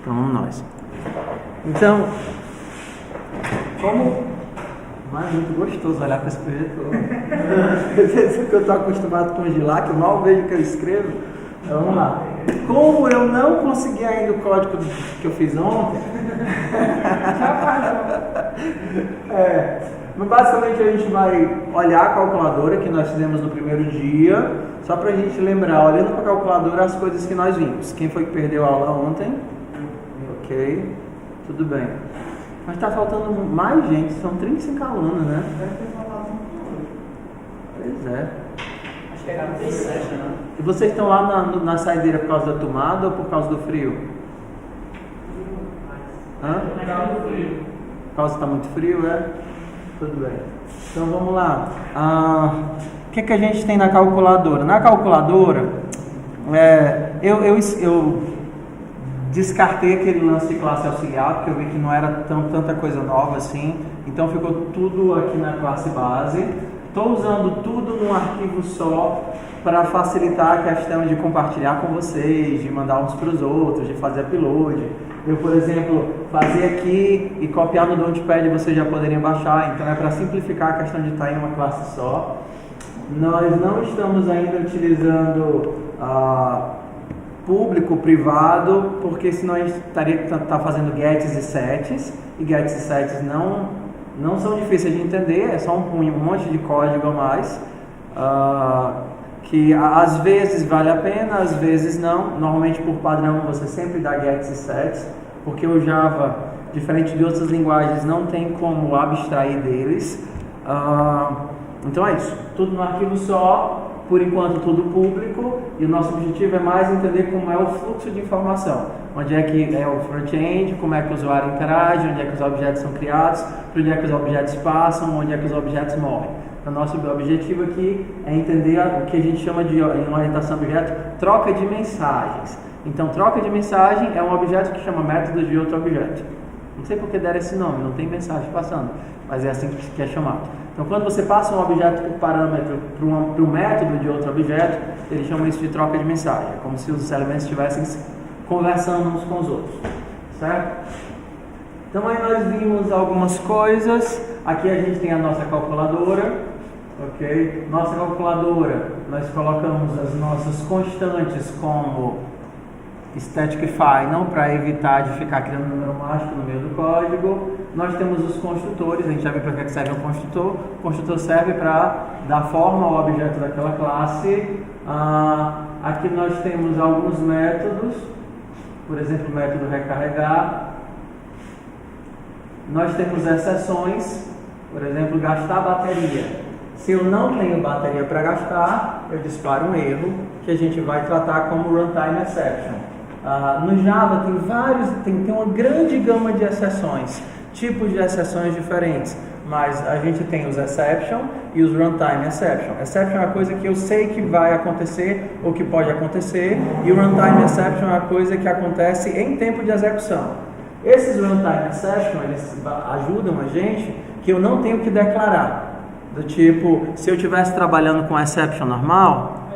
Então vamos nós. Então, como... Mas é muito gostoso olhar para esse projetor. Isso que eu estou acostumado a congelar, que eu mal vejo o que eu escrevo. Então vamos lá. Como eu não consegui ainda o código que eu fiz ontem... Basicamente a gente vai olhar a calculadora que nós fizemos no primeiro dia, só para a gente lembrar, olhando para a calculadora, as coisas que nós vimos. Quem foi que perdeu a aula ontem? Ok, tudo bem. Mas está faltando mais gente, são 35 alunos, né? Pois é. Acho que era 37, né? E vocês estão lá na saideira por causa da tomada ou por causa do frio? Hã? Por causa do frio. Por causa que está muito frio, é? Tudo bem. Então vamos lá. O que a gente tem na calculadora? Na calculadora, eu descartei aquele lance de classe auxiliar, porque eu vi que não era tanta coisa nova assim. Então ficou tudo aqui na classe base. Estou usando tudo num arquivo só para facilitar a questão de compartilhar com vocês, de mandar uns para os outros, de fazer upload. Eu, por exemplo, fazer aqui e copiar no Notepad, vocês já poderiam baixar. Então é para simplificar a questão de estar em uma classe só. Nós não estamos ainda utilizando público, privado, porque senão a gente estaria fazendo gets e sets. E gets e sets não são difíceis de entender, é só um monte de código a mais. Que às vezes vale a pena, às vezes não. Normalmente por padrão você sempre dá gets e sets, porque o Java, diferente de outras linguagens, não tem como abstrair deles. Então é isso, tudo no arquivo só, por enquanto tudo público, e o nosso objetivo é mais entender como é o fluxo de informação. Onde é que é o front-end, como é que o usuário interage, onde é que os objetos são criados, por onde é que os objetos passam, onde é que os objetos morrem. O nosso objetivo aqui é entender o que a gente chama de, em orientação a objeto, troca de mensagens. Então, troca de mensagem é um objeto que chama método de outro objeto. Não sei por que deram esse nome, não tem mensagem passando, mas é assim que é chamado. Então, quando você passa um objeto por parâmetro para um método de outro objeto, eles chamam isso de troca de mensagem. É como se os elementos estivessem conversando uns com os outros, certo? Então, aí nós vimos algumas coisas. Aqui a gente tem a nossa calculadora. Ok? Nossa calculadora, nós colocamos as nossas constantes como static final para evitar de ficar criando número mágico no meio do código. Nós temos os construtores, a gente já viu para que serve um construtor. O construtor serve para dar forma ao objeto daquela classe. Aqui nós temos alguns métodos, por exemplo, o método recarregar. Nós temos exceções, por exemplo, gastar bateria. Se eu não tenho bateria para gastar, eu disparo um erro que a gente vai tratar como runtime exception. No Java tem uma grande gama de exceções, tipos de exceções diferentes, mas a gente tem os exception e os runtime exception. Exception é a coisa que eu sei que vai acontecer ou que pode acontecer, e o runtime exception é a coisa que acontece em tempo de execução. Esses runtime exception, eles ajudam a gente que eu não tenho que declarar. Do tipo, se eu estivesse trabalhando com exception normal,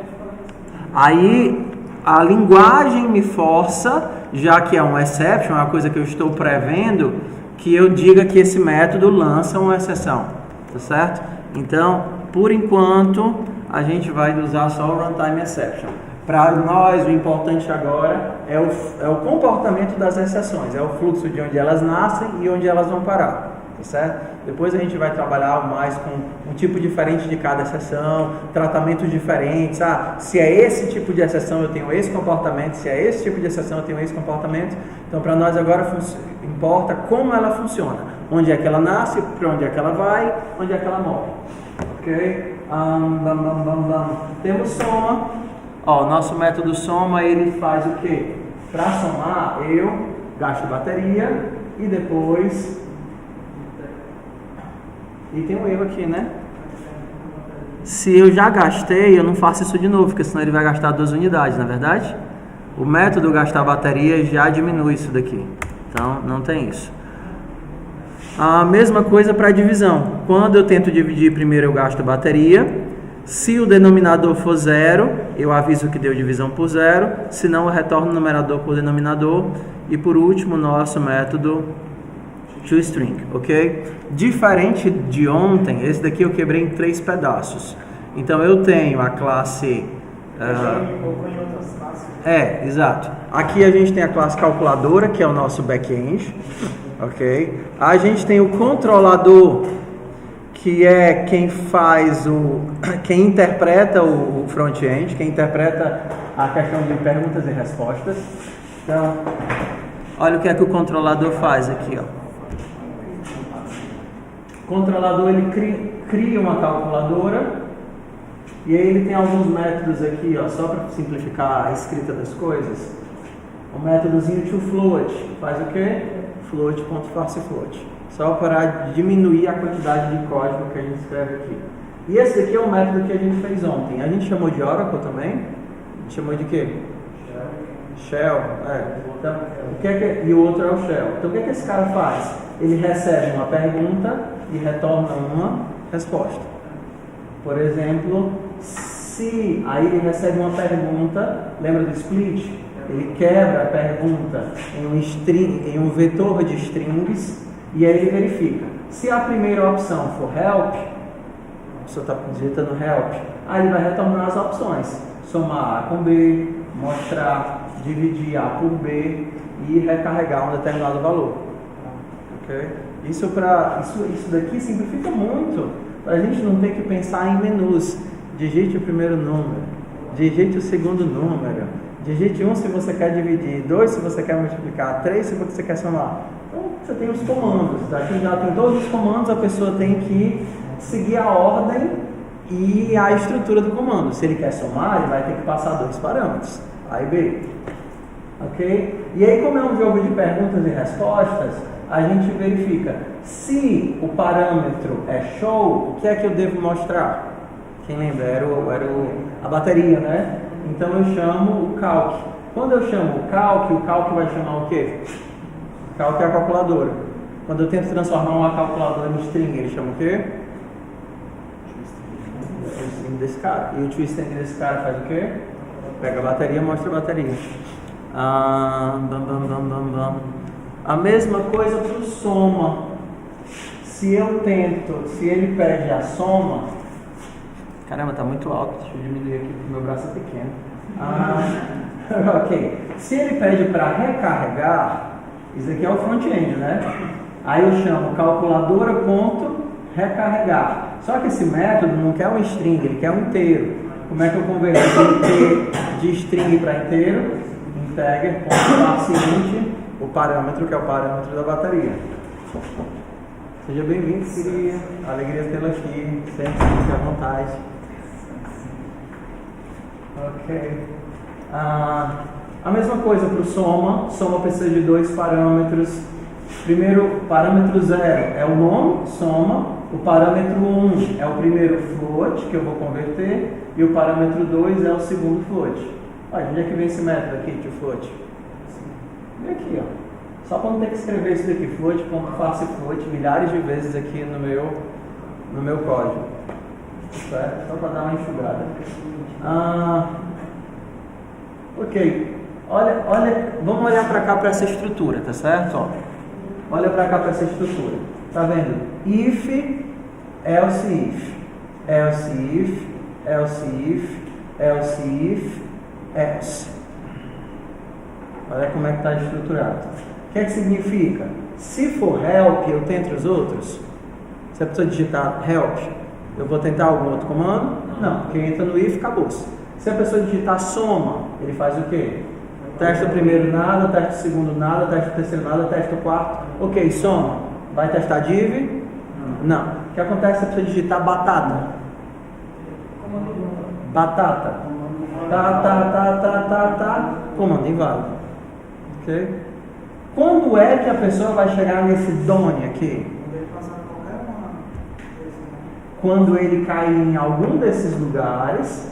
aí a linguagem me força, já que é um exception, é uma coisa que eu estou prevendo, que eu diga que esse método lança uma exceção, tá certo? Então, por enquanto, a gente vai usar só o runtime exception. Para nós, o importante agora é o comportamento das exceções, é o fluxo de onde elas nascem e onde elas vão parar. Tá certo? Depois a gente vai trabalhar mais com um tipo diferente de cada exceção, tratamentos diferentes. Se é esse tipo de exceção eu tenho esse comportamento, se é esse tipo de exceção eu tenho esse comportamento. Então para nós agora importa como ela funciona, onde é que ela nasce, para onde é que ela vai, onde é que ela morre. Ok? Temos soma. O nosso método soma, ele faz o quê? Para somar eu gasto bateria e depois... E tem um erro aqui, né? Se eu já gastei, eu não faço isso de novo, porque senão ele vai gastar 2 unidades, na verdade? O método gastar bateria já diminui isso daqui. Então, não tem isso. A mesma coisa para divisão. Quando eu tento dividir, primeiro eu gasto bateria. Se o denominador for 0, eu aviso que deu divisão por 0, senão eu retorno o numerador por denominador. E por último, nosso método toString, ok? Diferente de ontem, esse daqui eu quebrei em 3 pedaços. Então eu tenho a classe... exato. Aqui a gente tem a classe calculadora, que é o nosso back-end, ok? A gente tem o controlador, que é quem interpreta o front-end, quem interpreta a questão de perguntas e respostas. Então, olha o que é que o controlador faz aqui, ó. O controlador, ele cria uma calculadora, e aí ele tem alguns métodos aqui, ó, só para simplificar a escrita das coisas. O métodozinho toFloat faz o quê? Float.parseFloat. Só para diminuir a quantidade de código que a gente escreve aqui. E esse daqui é o método que a gente fez ontem. A gente chamou de Oracle também? A gente chamou de quê? Shell. Então, e o outro é o Shell. Então o que esse cara faz? Ele recebe uma pergunta e retorna uma resposta. Por exemplo, aí ele recebe uma pergunta, lembra do split? Ele quebra a pergunta em um vetor de strings e aí ele verifica. Se a primeira opção for help, a pessoa está digitando help, aí ele vai retornar as opções: somar A com B, mostrar, dividir A por B e recarregar um determinado valor. Ok? Isso daqui simplifica muito, para a gente não ter que pensar em menus. Digite o primeiro número, digite o segundo número, digite 1 se você quer dividir, 2 se você quer multiplicar, 3 se você quer somar. Então você tem os comandos, aqui já tem todos os comandos, a pessoa tem que seguir a ordem e a estrutura do comando. Se ele quer somar, ele vai ter que passar 2 parâmetros, A e B. Ok? E aí, como é um jogo de perguntas e respostas, a gente verifica se o parâmetro é show, o que é que eu devo mostrar? Quem lembra? Era a bateria, né? Então eu chamo o calc. Quando eu chamo o calc vai chamar o quê? O calc é a calculadora. Quando eu tento transformar uma calculadora em string, ele chama o quê? O string desse cara. E o toString desse cara faz o quê? Pega a bateria, mostra a bateria. A mesma coisa para o soma. Se ele pede a soma... Caramba, tá muito alto, deixa eu diminuir aqui porque meu braço é pequeno. Ok. Se ele pede para recarregar, isso aqui é o front-end, né? Aí eu chamo calculadora.recarregar. Só que esse método não quer um string, ele quer um inteiro. Como é que eu converto de string para inteiro? Integer.parseInt, o parâmetro que é o parâmetro da bateria. Seja bem-vindo, querida. Alegria tê-la aqui. Sempre fique à vontade. Ok. A mesma coisa para o soma. Soma precisa de 2 parâmetros. Primeiro, parâmetro 0 é o nome, soma. O parâmetro 1 é o primeiro float, que eu vou converter. E o parâmetro 2 é o segundo float. Olha, onde é que vem esse método aqui, toFloat? Vem aqui, ó. Só para não ter que escrever isso daqui, float.parseFloat, milhares de vezes aqui no meu código. Certo? Só para dar uma enxugada. Ok. Vamos olhar para cá para essa estrutura, tá certo? Ó. Olha para cá para essa estrutura. Tá vendo? If, else if, else if, else if, else if, else. Olha como é que está estruturado. O que é que significa? Se for help, eu tenho entre os outros. Se a pessoa digitar help, eu vou tentar algum outro comando? Não, porque entra no if, acabou-se. Se a pessoa digitar soma, ele faz o quê? Testa o primeiro nada, testa o segundo nada, testa o terceiro nada, testa o quarto. Ok, soma. Vai testar div? Não. O que acontece se a pessoa digitar batata? Batata. Tá. Comando inválido. Ok? Quando é que a pessoa vai chegar nesse done aqui? Quando ele cair em algum desses lugares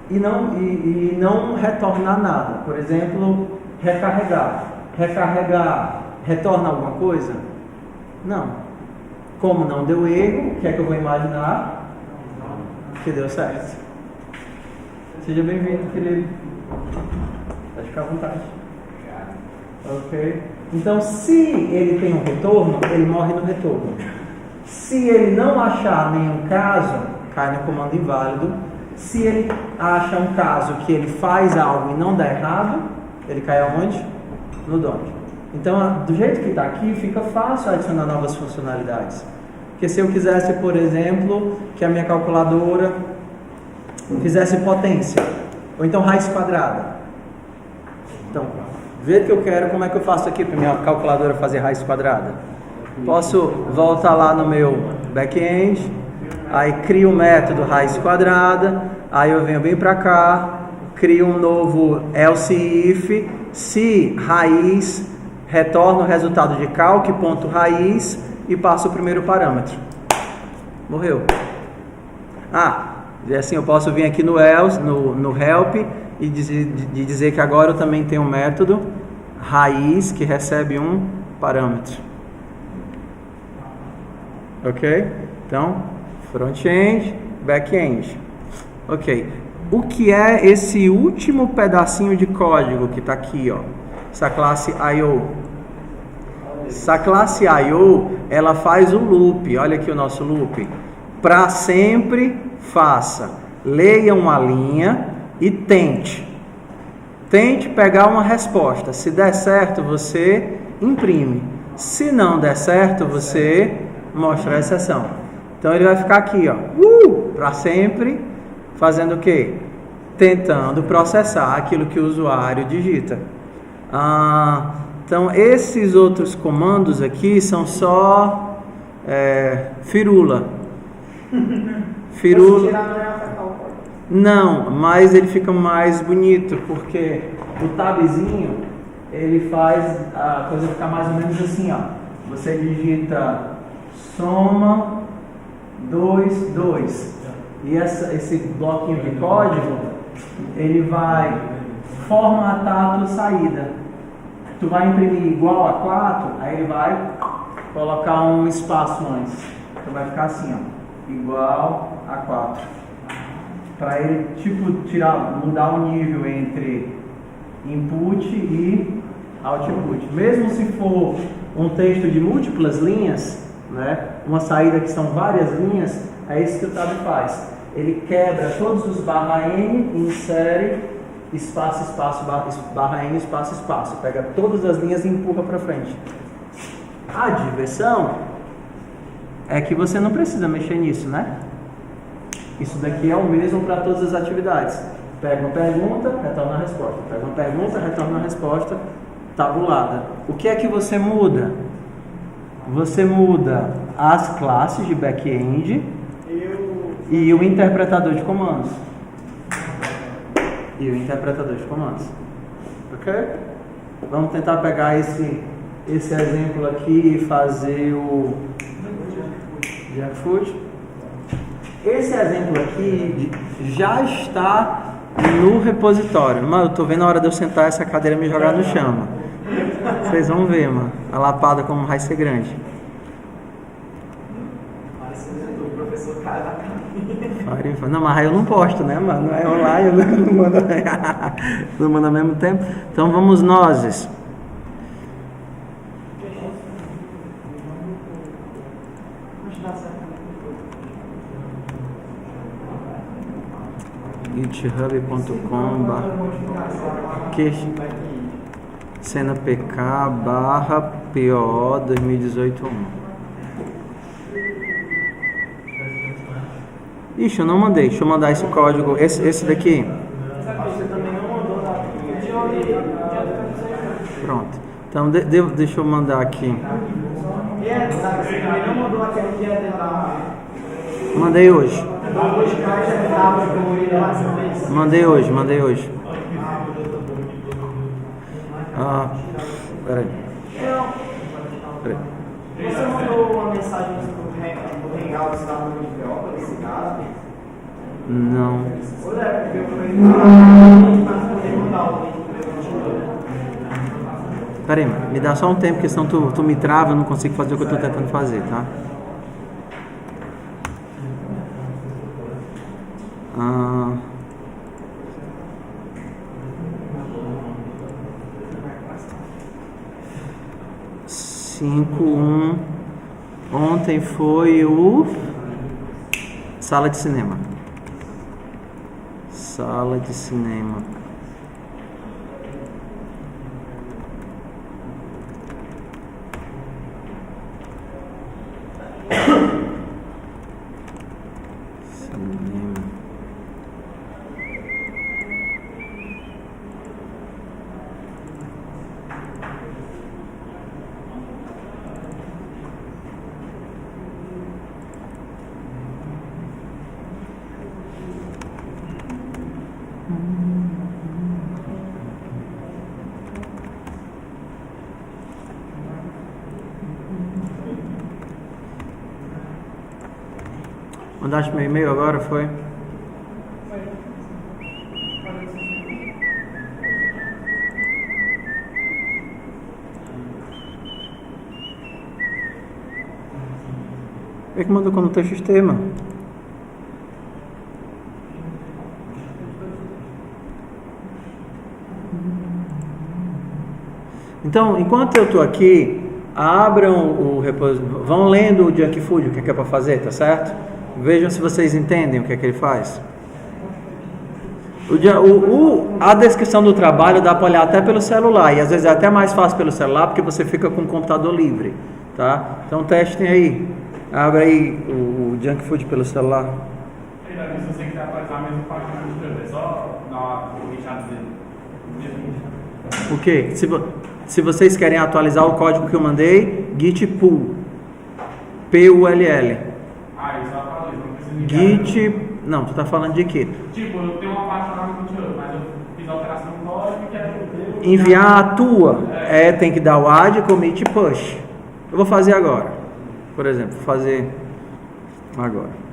e não retornar nada. Por exemplo, recarregar. Recarregar retorna alguma coisa? Não. Como não deu erro, o que é que eu vou imaginar? que deu certo. Seja bem-vindo, querido. Pode ficar à vontade. Ok? Então, se ele tem um retorno, ele morre no retorno. Se ele não achar nenhum caso, cai no comando inválido. Se ele acha um caso que ele faz algo e não dá errado, ele cai aonde? No don't. Então, do jeito que está aqui, fica fácil adicionar novas funcionalidades. Porque se eu quisesse, por exemplo, que a minha calculadora fizesse potência, ou então raiz quadrada. Então, do jeito que eu quero, como é que eu faço aqui para minha calculadora fazer raiz quadrada? Posso voltar lá no meu back-end, aí crio o método raiz quadrada, aí eu venho bem para cá, crio um novo else if, se raiz, retorna o resultado de calc.raiz e passo o primeiro parâmetro. Morreu. E assim eu posso vir aqui no else, no help e dizer que agora eu também tenho um método raiz que recebe um parâmetro. Ok? Então, front-end, back-end. Ok. O que é esse último pedacinho de código que está aqui, ó? Essa classe IO. Essa classe IO, ela faz o loop. Olha aqui o nosso loop. Para sempre, faça. Leia uma linha e tente. Tente pegar uma resposta. Se der certo, você imprime. Se não der certo, você mostra a exceção. Então ele vai ficar aqui, ó, para sempre, fazendo o quê? Tentando processar aquilo que o usuário digita. Então esses outros comandos aqui são só firula. Firula. Não, mas ele fica mais bonito, porque o tabzinho, ele faz a coisa ficar mais ou menos assim, ó. Você digita soma 2, 2. E esse bloquinho de código, ele vai formatar a tua saída. Tu vai imprimir igual a 4, aí ele vai colocar um espaço antes. Então vai ficar assim, ó, igual a 4. Para ele, mudar o nível entre input e output. Mesmo se for um texto de múltiplas linhas, né, uma saída que são várias linhas, é isso que o tab faz. Ele quebra todos os /n, insere espaço, espaço, /n, espaço, espaço. Pega todas as linhas e empurra para frente. A diversão é que você não precisa mexer nisso, né? Isso daqui é o mesmo para todas as atividades. Pega uma pergunta, retorna a resposta. Pega uma pergunta, retorna a resposta tabulada. O que é que você muda? Você muda as classes de back-end e o interpretador de comandos. Ok? Vamos tentar pegar esse exemplo aqui e fazer o Jackfoot. Esse exemplo aqui já está no repositório. Mano, eu tô vendo a hora de eu sentar essa cadeira e me jogar no chão, mano. Vocês vão ver, mano. A lapada como vai ser grande. Não, mas aí eu não posto, né, mano? É online, eu não mando, não mando ao mesmo tempo. Então vamos nós. github.com cena pk/PO 2018-1. Ixi, eu não mandei. Deixa eu mandar esse código. Esse daqui. Pronto. Então deixa eu mandar aqui. Mandei hoje. Mandei hoje. Peraí. Você mandou uma mensagem pro Hangouts da UniPO, nesse caso? Não. Ou é, porque eu falei para poder mandar o link para Peraí, me dá só um tempo, porque senão tu me trava, eu não consigo fazer o que eu tô tentando fazer, tá? Ontem foi o sala de cinema. Sala de cinema. Mandaste meu e-mail agora, foi? É que mandou quando o texto sistema. Então, enquanto eu estou aqui, abram o repositório, vão lendo o Junk Food, o que é para fazer, tá certo? Vejam se vocês entendem o que é que ele faz. A descrição do trabalho dá para olhar até pelo celular, e às vezes é até mais fácil pelo celular, porque você fica com o computador livre, tá? Então testem aí, abre aí o Junk Food pelo celular. Se você quiser atualizar a mesma página do YouTube, é só dar o recheado dele. O quê? Se vocês querem atualizar o código que eu mandei, git pull, P-U-L-L. Isso atualiza, não precisa Git, não, tu tá falando de quê? Tipo, eu tenho uma página lá no YouTube, mas eu fiz a alteração no código e quero enviar a tua, tem que dar o add, commit e push. Eu vou fazer agora, por exemplo, vou fazer agora.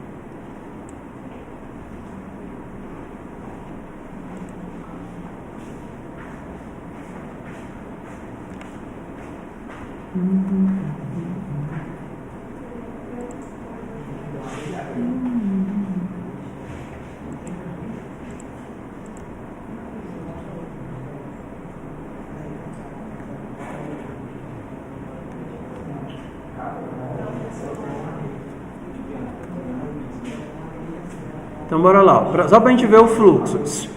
Então bora lá, só para a gente ver o fluxo.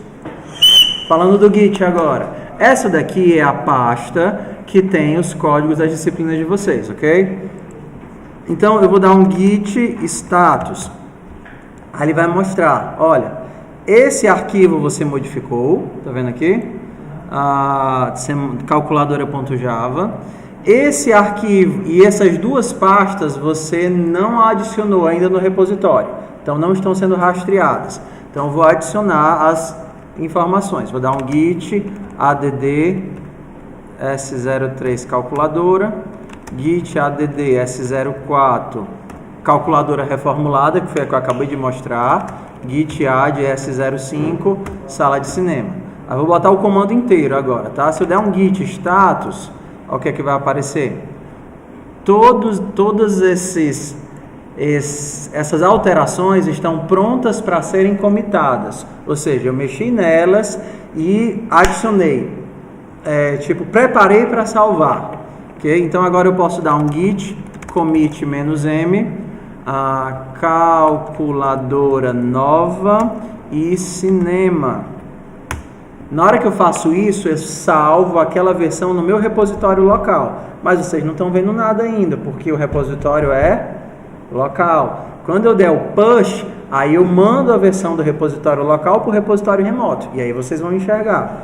Falando do Git agora. Essa daqui é a pasta que tem os códigos das disciplinas de vocês, ok? Então eu vou dar um git status. Aí ele vai mostrar, olha, esse arquivo você modificou, tá vendo aqui? Calculadora.java. Esse arquivo e essas duas pastas você não adicionou ainda no repositório. Então não estão sendo rastreadas. Então eu vou adicionar as informações. Vou dar um git add S03 calculadora, git add S04 calculadora reformulada, que foi a que eu acabei de mostrar, git add S05 sala de cinema. Aí vou botar o comando inteiro agora, tá? Se eu der um git status, olha o que é que vai aparecer. Todas essas alterações estão prontas para serem comitadas, ou seja, eu mexi nelas e adicionei, preparei para salvar, ok? Então agora eu posso dar um git commit -m a calculadora nova e cinema. Na hora que eu faço isso, eu salvo aquela versão no meu repositório local, mas vocês não estão vendo nada ainda, porque o repositório é local. Quando eu der o push, aí eu mando a versão do repositório local para o repositório remoto, e aí vocês vão enxergar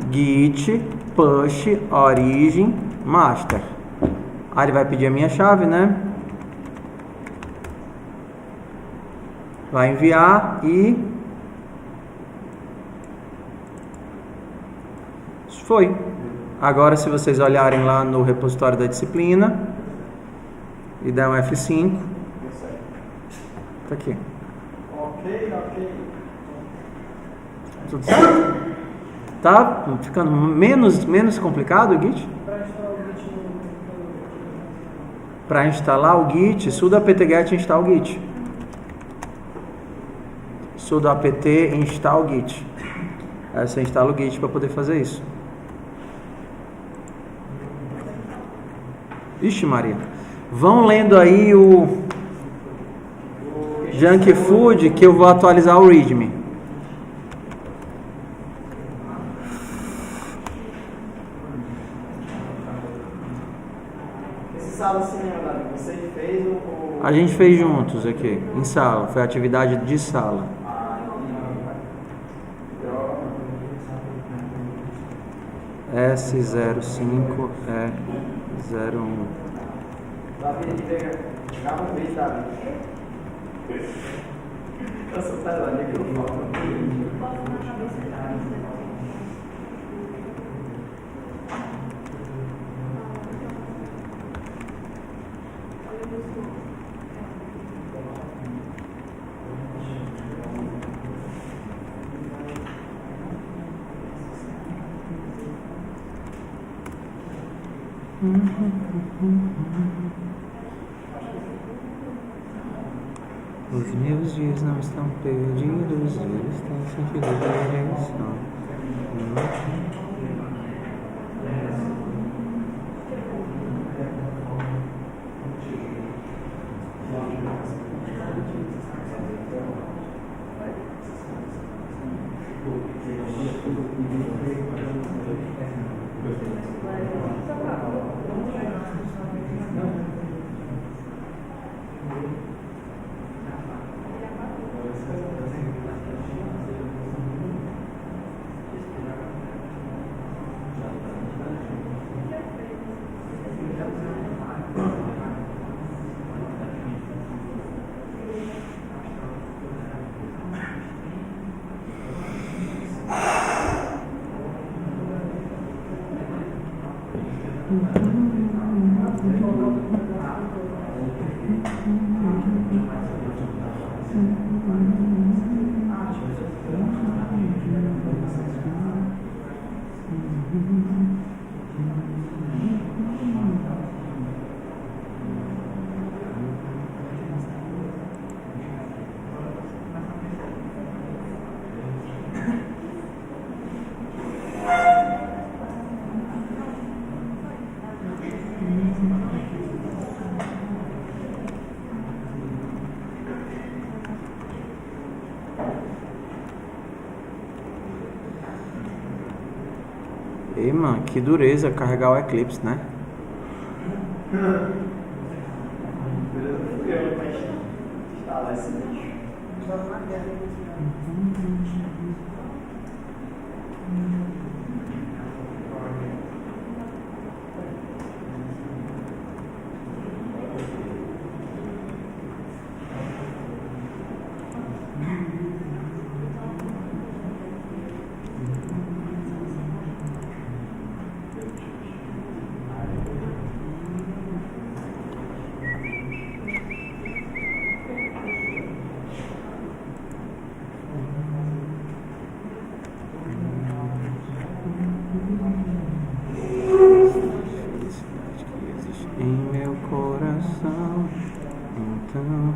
git push origin master. Aí ele vai pedir a minha chave, né? Vai enviar e foi. Agora, se vocês olharem lá no repositório da disciplina e der um F5, tá aqui. Ok. Tudo certo? Tá ficando menos complicado o Git? Para instalar o Git, sudo apt-get install Git. sudo apt install git. Aí você instala o git para poder fazer isso. Ixi Maria. Vão lendo aí o Junk Food que eu vou atualizar o readme. Esse sala de cinema, Davi, você fez ou... A gente fez juntos aqui, em sala. Foi atividade de sala. S05E01. Davi, grava um vídeo, Davi. Eu sou Tailândia que eu falo. Os meus dias não estão perdidos, eles têm sentido de direção. Ei, mano, que dureza carregar o Eclipse, né? Instalar esse bicho. Em meu coração, então.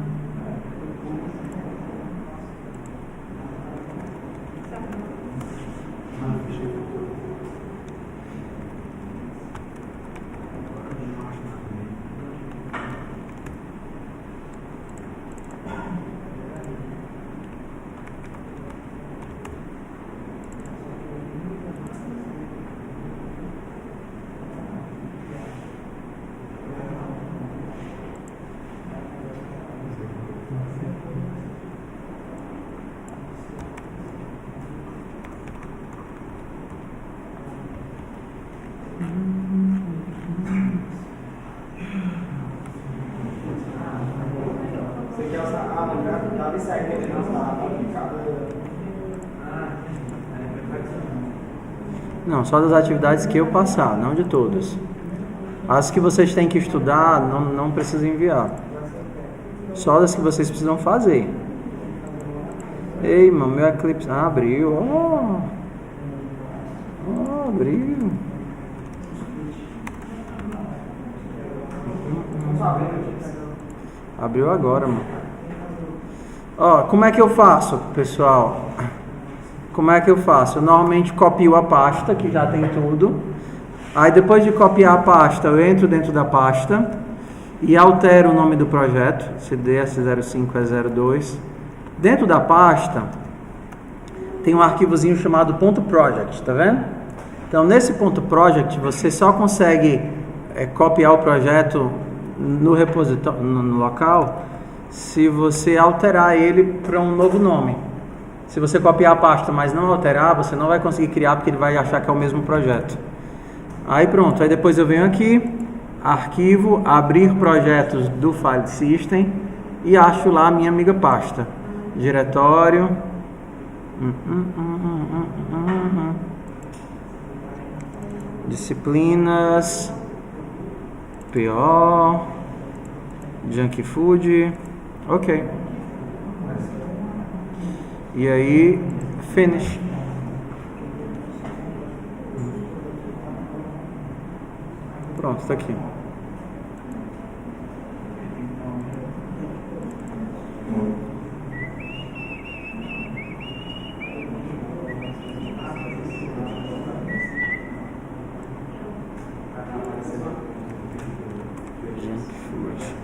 Você quer usar a lembrar? Davi segue ele não está aplicado. Não, só das atividades que eu passar, não de todas. As que vocês têm que estudar, não precisa enviar. Só das que vocês precisam fazer. Ei, mano, meu Eclipse... Ah, abriu. Abriu. Abriu agora, mano. Ó, como é que eu faço, pessoal? Como é que eu faço? Eu normalmente copio a pasta, que já tem tudo. Aí depois de copiar a pasta, eu entro dentro da pasta e altero o nome do projeto. CDS05 é 02. Dentro da pasta tem um arquivozinho chamado .project, tá vendo? Então nesse .project você só consegue copiar o projeto no repositório, no local, se você alterar ele para um novo nome. Se você copiar a pasta, mas não alterar, você não vai conseguir criar, porque ele vai achar que é o mesmo projeto. Aí pronto, aí depois eu venho aqui, arquivo, abrir projetos do File System e acho lá a minha amiga pasta. Diretório. Disciplinas. PO. Junk Food. Ok. E aí, finish. Pronto, está aqui. Junk Food.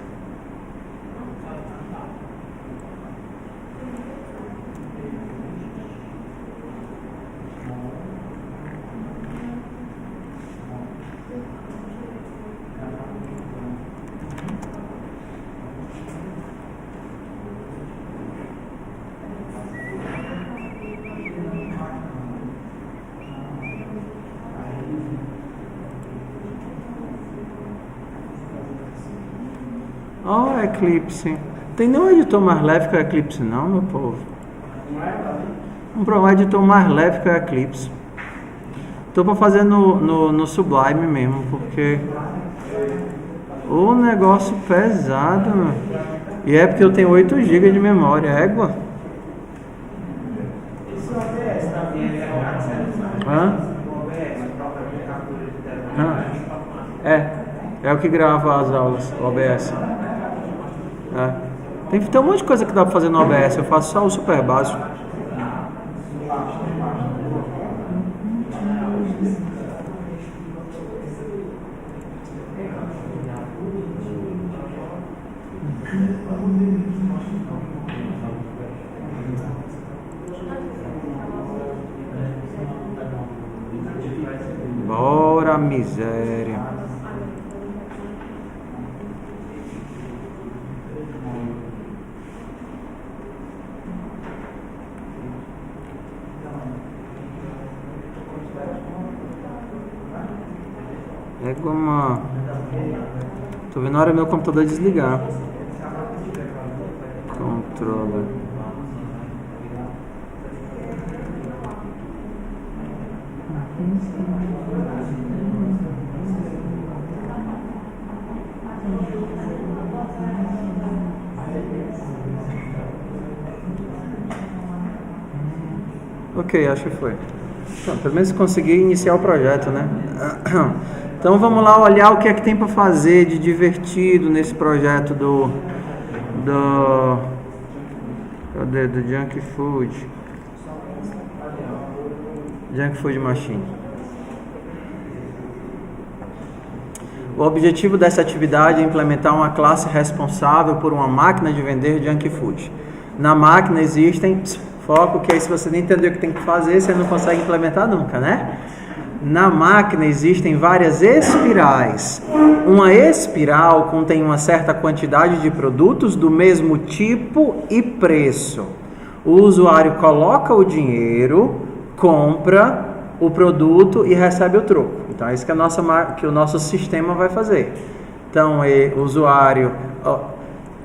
Oh, Eclipse. Tem nenhum editor mais leve que o Eclipse não, meu povo. Um editor mais leve que o Eclipse. Tô para fazer no Sublime mesmo, porque o negócio pesado, meu. E é porque eu tenho 8 GB de memória, égua. É o que grava as aulas, o OBS. Tem um monte de coisa que dá pra fazer no OBS, eu faço só o super básico. Bora, miséria. É como... Tô vendo a hora meu computador desligar. Controller. Ok, acho que foi. Bom, pelo menos consegui iniciar o projeto, né? Então vamos lá olhar o que é que tem para fazer de divertido nesse projeto do Junk Food. Junk Food Machine. O objetivo dessa atividade é implementar uma classe responsável por uma máquina de vender junk food. Na máquina existem... Foco, que aí se você não entender o que tem que fazer, você não consegue implementar nunca, né? Na máquina existem várias espirais. Uma espiral contém uma certa quantidade de produtos do mesmo tipo e preço. O usuário coloca o dinheiro, compra o produto e recebe o troco. Então é isso que o nosso sistema vai fazer. Então o usuário...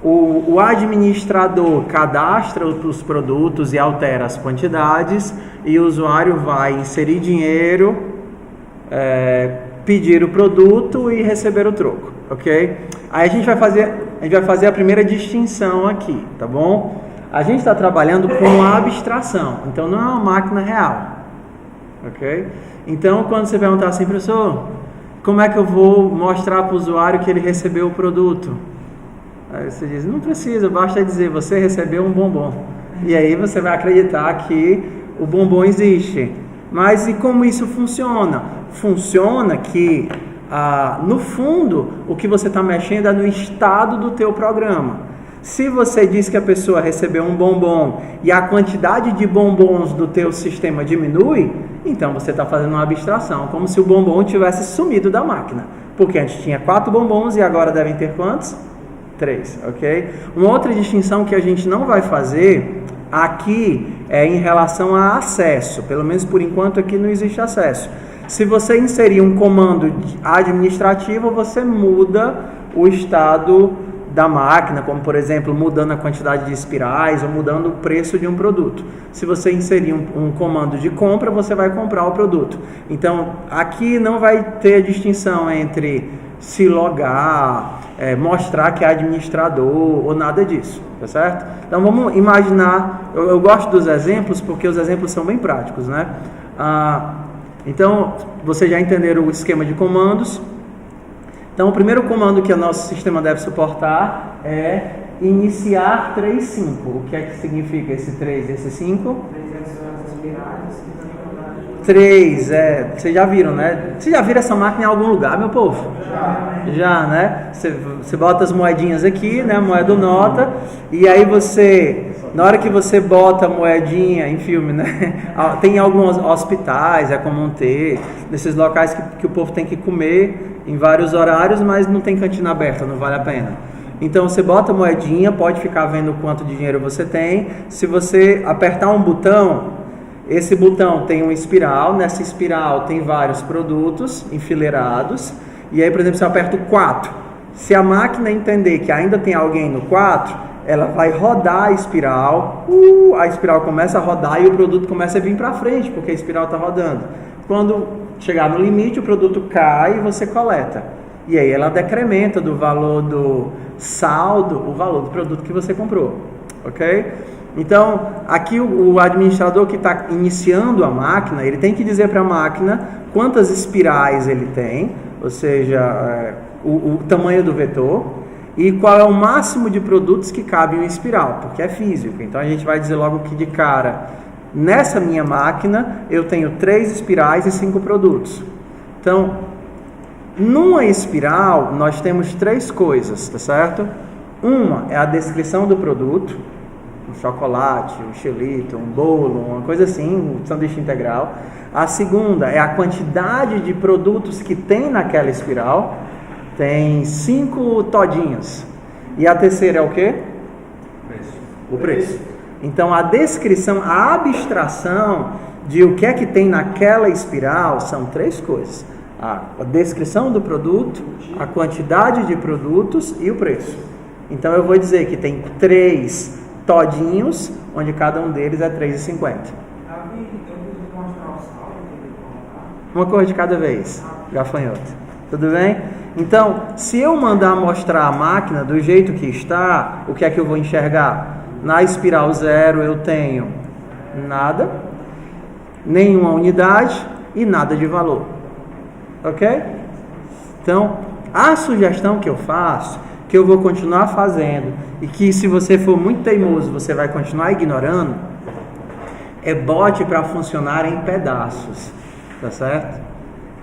O administrador cadastra os produtos e altera as quantidades, e o usuário vai inserir dinheiro, pedir o produto e receber o troco, ok? Aí a gente vai fazer a primeira distinção aqui, tá bom? A gente está trabalhando com uma abstração, então não é uma máquina real, ok? Então quando você perguntar assim, professor, como é que eu vou mostrar para o usuário que ele recebeu o produto? Aí você diz, não precisa, basta dizer, você recebeu um bombom. E aí você vai acreditar que o bombom existe. Mas e como isso funciona? Funciona que, no fundo, o que você está mexendo é no estado do teu programa. Se você diz que a pessoa recebeu um bombom e a quantidade de bombons do teu sistema diminui, então você está fazendo uma abstração, como se o bombom tivesse sumido da máquina. Porque antes tinha 4 bombons e agora devem ter quantos? 3, ok? Uma outra distinção que a gente não vai fazer aqui é em relação a acesso. Pelo menos por enquanto aqui não existe acesso. Se você inserir um comando administrativo, você muda o estado da máquina, como por exemplo, mudando a quantidade de espirais ou mudando o preço de um produto. Se você inserir um comando de compra, você vai comprar o produto. Então, aqui não vai ter distinção entre se logar, mostrar que é administrador ou nada disso, tá certo? Então, vamos imaginar, eu gosto dos exemplos porque os exemplos são bem práticos, né? Então, vocês já entenderam o esquema de comandos. Então, o primeiro comando que o nosso sistema deve suportar é iniciar 3.5. O que é que significa esse 3 e esse 5? 3, vocês já viram, né? Vocês já viram essa máquina em algum lugar, meu povo? Já, né? Você bota as moedinhas aqui, né? Moeda ou nota, e aí na hora que você bota a moedinha em filme, né? Tem alguns hospitais, é comum ter, nesses locais que o povo tem que comer em vários horários, mas não tem cantina aberta, não vale a pena. Então você bota a moedinha, pode ficar vendo quanto de dinheiro você tem. Se você apertar um botão, esse botão tem uma espiral, nessa espiral tem vários produtos enfileirados, e aí, por exemplo, você aperta o 4. Se a máquina entender que ainda tem alguém no 4, ela vai rodar a espiral começa a rodar e o produto começa a vir para frente, porque a espiral está rodando. Quando chegar no limite, o produto cai e você coleta. E aí ela decrementa do valor do saldo, o valor do produto que você comprou, ok? Então, aqui o administrador que está iniciando a máquina, ele tem que dizer para a máquina quantas espirais ele tem, ou seja, o tamanho do vetor, e qual é o máximo de produtos que cabe em uma espiral, porque é físico. Então, a gente vai dizer logo que de cara, nessa minha máquina, eu tenho 3 espirais e 5 produtos. Então, numa espiral, nós temos 3 coisas, tá certo? Uma é a descrição do produto, um chocolate, um xilito, um bolo, uma coisa assim, um sanduíche integral. A segunda é a quantidade de produtos que tem naquela espiral, tem 5 todinhos. E a terceira é o quê? O preço. Então a descrição, a abstração de o que é que tem naquela espiral são 3 coisas: a descrição do produto, a quantidade de produtos e o preço. Então eu vou dizer que tem 3 todinhos, onde cada um deles é R$3,50. Uma coisa de cada vez, gafanhoto. Tudo bem? Então, se eu mandar mostrar a máquina do jeito que está, o que é que eu vou enxergar? Na espiral 0 eu tenho nada, nenhuma unidade e nada de valor. Ok? Então, a sugestão que eu faço, que eu vou continuar fazendo, e que se você for muito teimoso, você vai continuar ignorando, é bote para funcionar em pedaços, tá certo?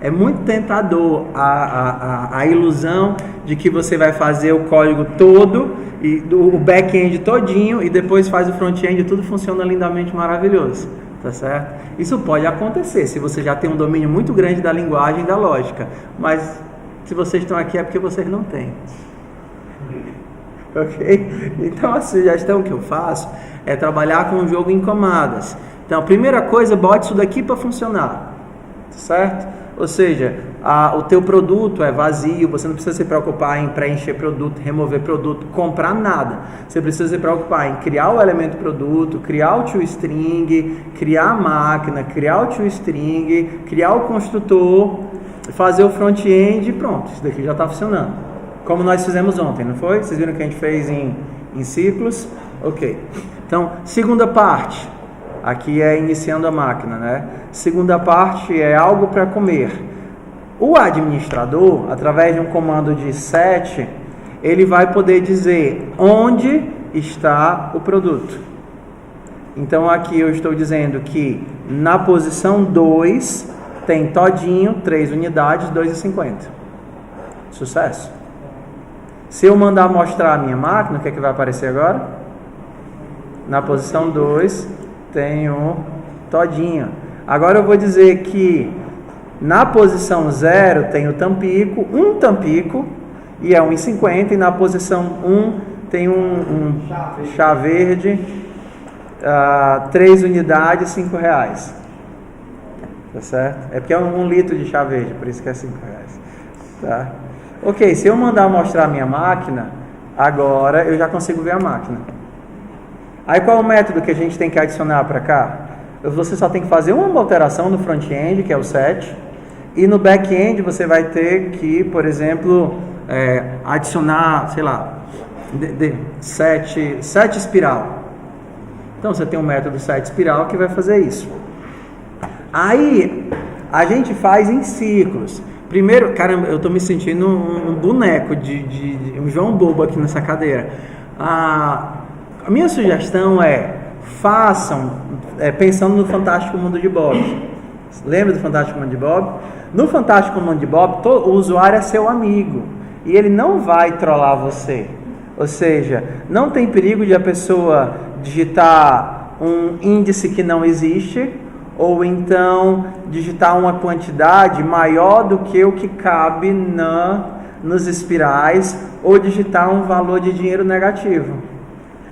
É muito tentador a ilusão de que você vai fazer o código todo, e o back-end todinho, e depois faz o front-end e tudo funciona lindamente maravilhoso, tá certo? Isso pode acontecer, se você já tem um domínio muito grande da linguagem e da lógica, mas se vocês estão aqui é porque vocês não têm. Ok? Então a sugestão que eu faço é trabalhar com o jogo em camadas. Então a primeira coisa, bote isso daqui para funcionar, certo? Ou seja, o teu produto é vazio, você não precisa se preocupar em preencher produto, remover produto, comprar nada. Você precisa se preocupar em criar o elemento produto, criar o toString, criar a máquina, criar o toString, criar o construtor, fazer o front-end e pronto, isso daqui já está funcionando. Como nós fizemos ontem, não foi? Vocês viram que a gente fez em ciclos? Ok. Então, segunda parte. Aqui é iniciando a máquina, né? Segunda parte é algo para comer. O administrador, através de um comando de set, ele vai poder dizer onde está o produto. Então aqui eu estou dizendo que na posição 2 tem todinho, 3 unidades, 2,50. Sucesso. Se eu mandar mostrar a minha máquina, o que é que vai aparecer agora? Na posição 2 tem o todinho. Agora eu vou dizer que na posição 0 tem o tampico, um tampico, e é 1,50, e na posição 1 tem um chá verde, 3 unidades, R$5. Tá certo? É porque é 1 litro de chá verde, por isso que é R$5. Tá? Ok, se eu mandar mostrar a minha máquina, agora eu já consigo ver a máquina. Aí qual é o método que a gente tem que adicionar para cá? Você só tem que fazer uma alteração no front-end, que é o set, e no back-end você vai ter que, por exemplo, adicionar, sei lá, set espiral. Então você tem um método set espiral que vai fazer isso. Aí a gente faz em ciclos. Primeiro, caramba, eu tô me sentindo um boneco de um João Bobo aqui nessa cadeira. A minha sugestão é façam pensando no Fantástico Mundo de Bob. Lembra do Fantástico Mundo de Bob? No Fantástico Mundo de Bob, o usuário é seu amigo e ele não vai trollar você. Ou seja, não tem perigo de a pessoa digitar um índice que não existe, ou então digitar uma quantidade maior do que o que cabe nos espirais, ou digitar um valor de dinheiro negativo.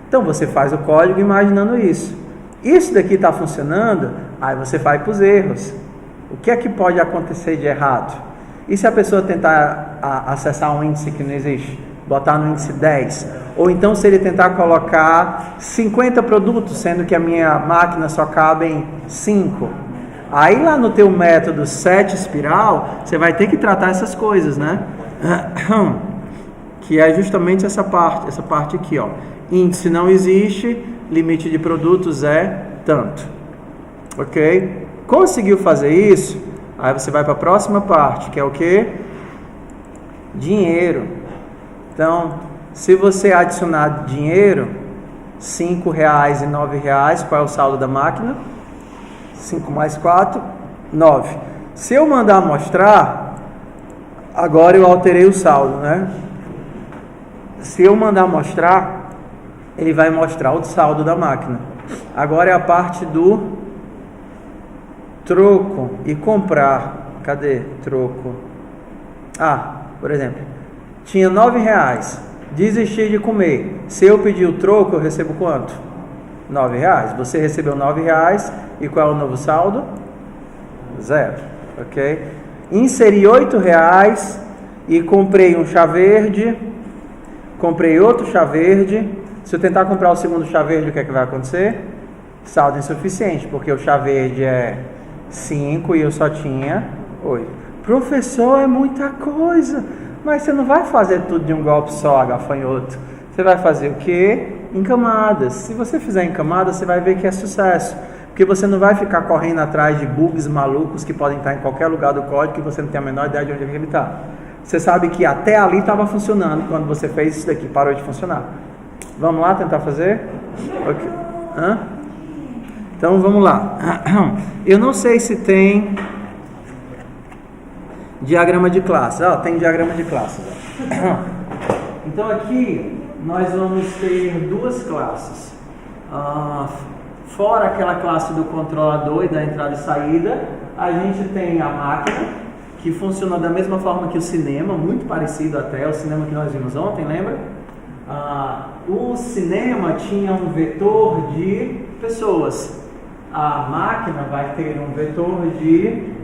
Então você faz o código imaginando isso. Isso daqui está funcionando, aí você vai para os erros. O que é que pode acontecer de errado? E se a pessoa tentar acessar um índice que não existe? Botar no índice 10? Ou então se ele tentar colocar 50 produtos, sendo que a minha máquina só cabem 5. Aí lá no teu método set espiral, você vai ter que tratar essas coisas, né? Que é justamente essa parte aqui, ó. Índice não existe, limite de produtos é tanto. Ok? Conseguiu fazer isso? Aí você vai para a próxima parte, que é o quê? Dinheiro. Então, se você adicionar dinheiro, R$5 e R$9, qual é o saldo da máquina? 5 mais 4, 9. Se eu mandar mostrar, agora eu alterei o saldo, né? Se eu mandar mostrar, ele vai mostrar o saldo da máquina. Agora é a parte do troco e comprar. Cadê? Troco. Por exemplo, tinha R$9. Desisti de comer. Se eu pedir o troco, eu recebo quanto? R$9. Você recebeu R$9. E qual é o novo saldo? 0. Ok? Inseri R$8 e comprei um chá verde. Comprei outro chá verde. Se eu tentar comprar o segundo chá verde, o que é que vai acontecer? Saldo insuficiente, porque o chá verde é 5 e eu só tinha 8. Professor, é muita coisa. Mas você não vai fazer tudo de um golpe só, gafanhoto. Você vai fazer o quê? Em camadas. Se você fizer em camadas, você vai ver que é sucesso. Porque você não vai ficar correndo atrás de bugs malucos que podem estar em qualquer lugar do código e você não tem a menor ideia de onde ele está. Você sabe que até ali estava funcionando quando você fez isso daqui, parou de funcionar. Vamos lá tentar fazer? Okay. Então vamos lá. Eu não sei se tem diagrama de classes. Tem diagrama de classes. Então aqui nós vamos ter duas classes. Fora aquela classe do controlador e da entrada e saída, a gente tem a máquina, que funciona da mesma forma que o cinema, muito parecido até o cinema que nós vimos ontem, lembra? O cinema tinha um vetor de pessoas. A máquina vai ter um vetor de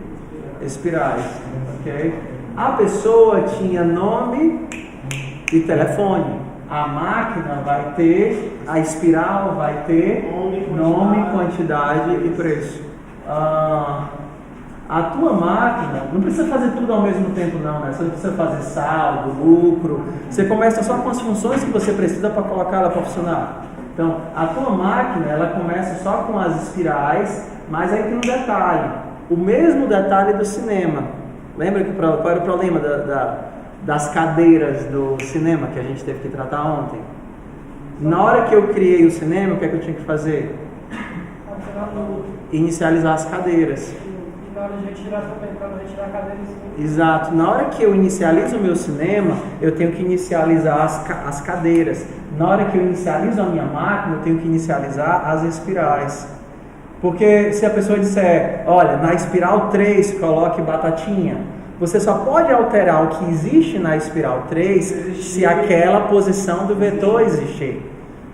espirais, ok? A pessoa tinha nome e telefone. A máquina vai ter, a espiral vai ter nome, quantidade e preço. A tua máquina, não precisa fazer tudo ao mesmo tempo não, né? Você não precisa fazer saldo, lucro. Você começa só com as funções que você precisa para colocar ela para funcionar. Então, a tua máquina, ela começa só com as espirais, mas aí tem um detalhe. O mesmo detalhe do cinema. Lembra qual era o problema das cadeiras do cinema que a gente teve que tratar ontem. Na hora que eu criei o cinema, o que é que eu tinha que fazer? Inicializar as cadeiras. Na hora de retirar também, para não retirar a cadeira em cima. Exato. Na hora que eu inicializo o meu cinema, eu tenho que inicializar as cadeiras. Na hora que eu inicializo a minha máquina, eu tenho que inicializar as espirais. Porque se a pessoa disser, olha, na espiral 3 coloque batatinha, você só pode alterar o que existe na espiral 3 se aquela posição do vetor existir.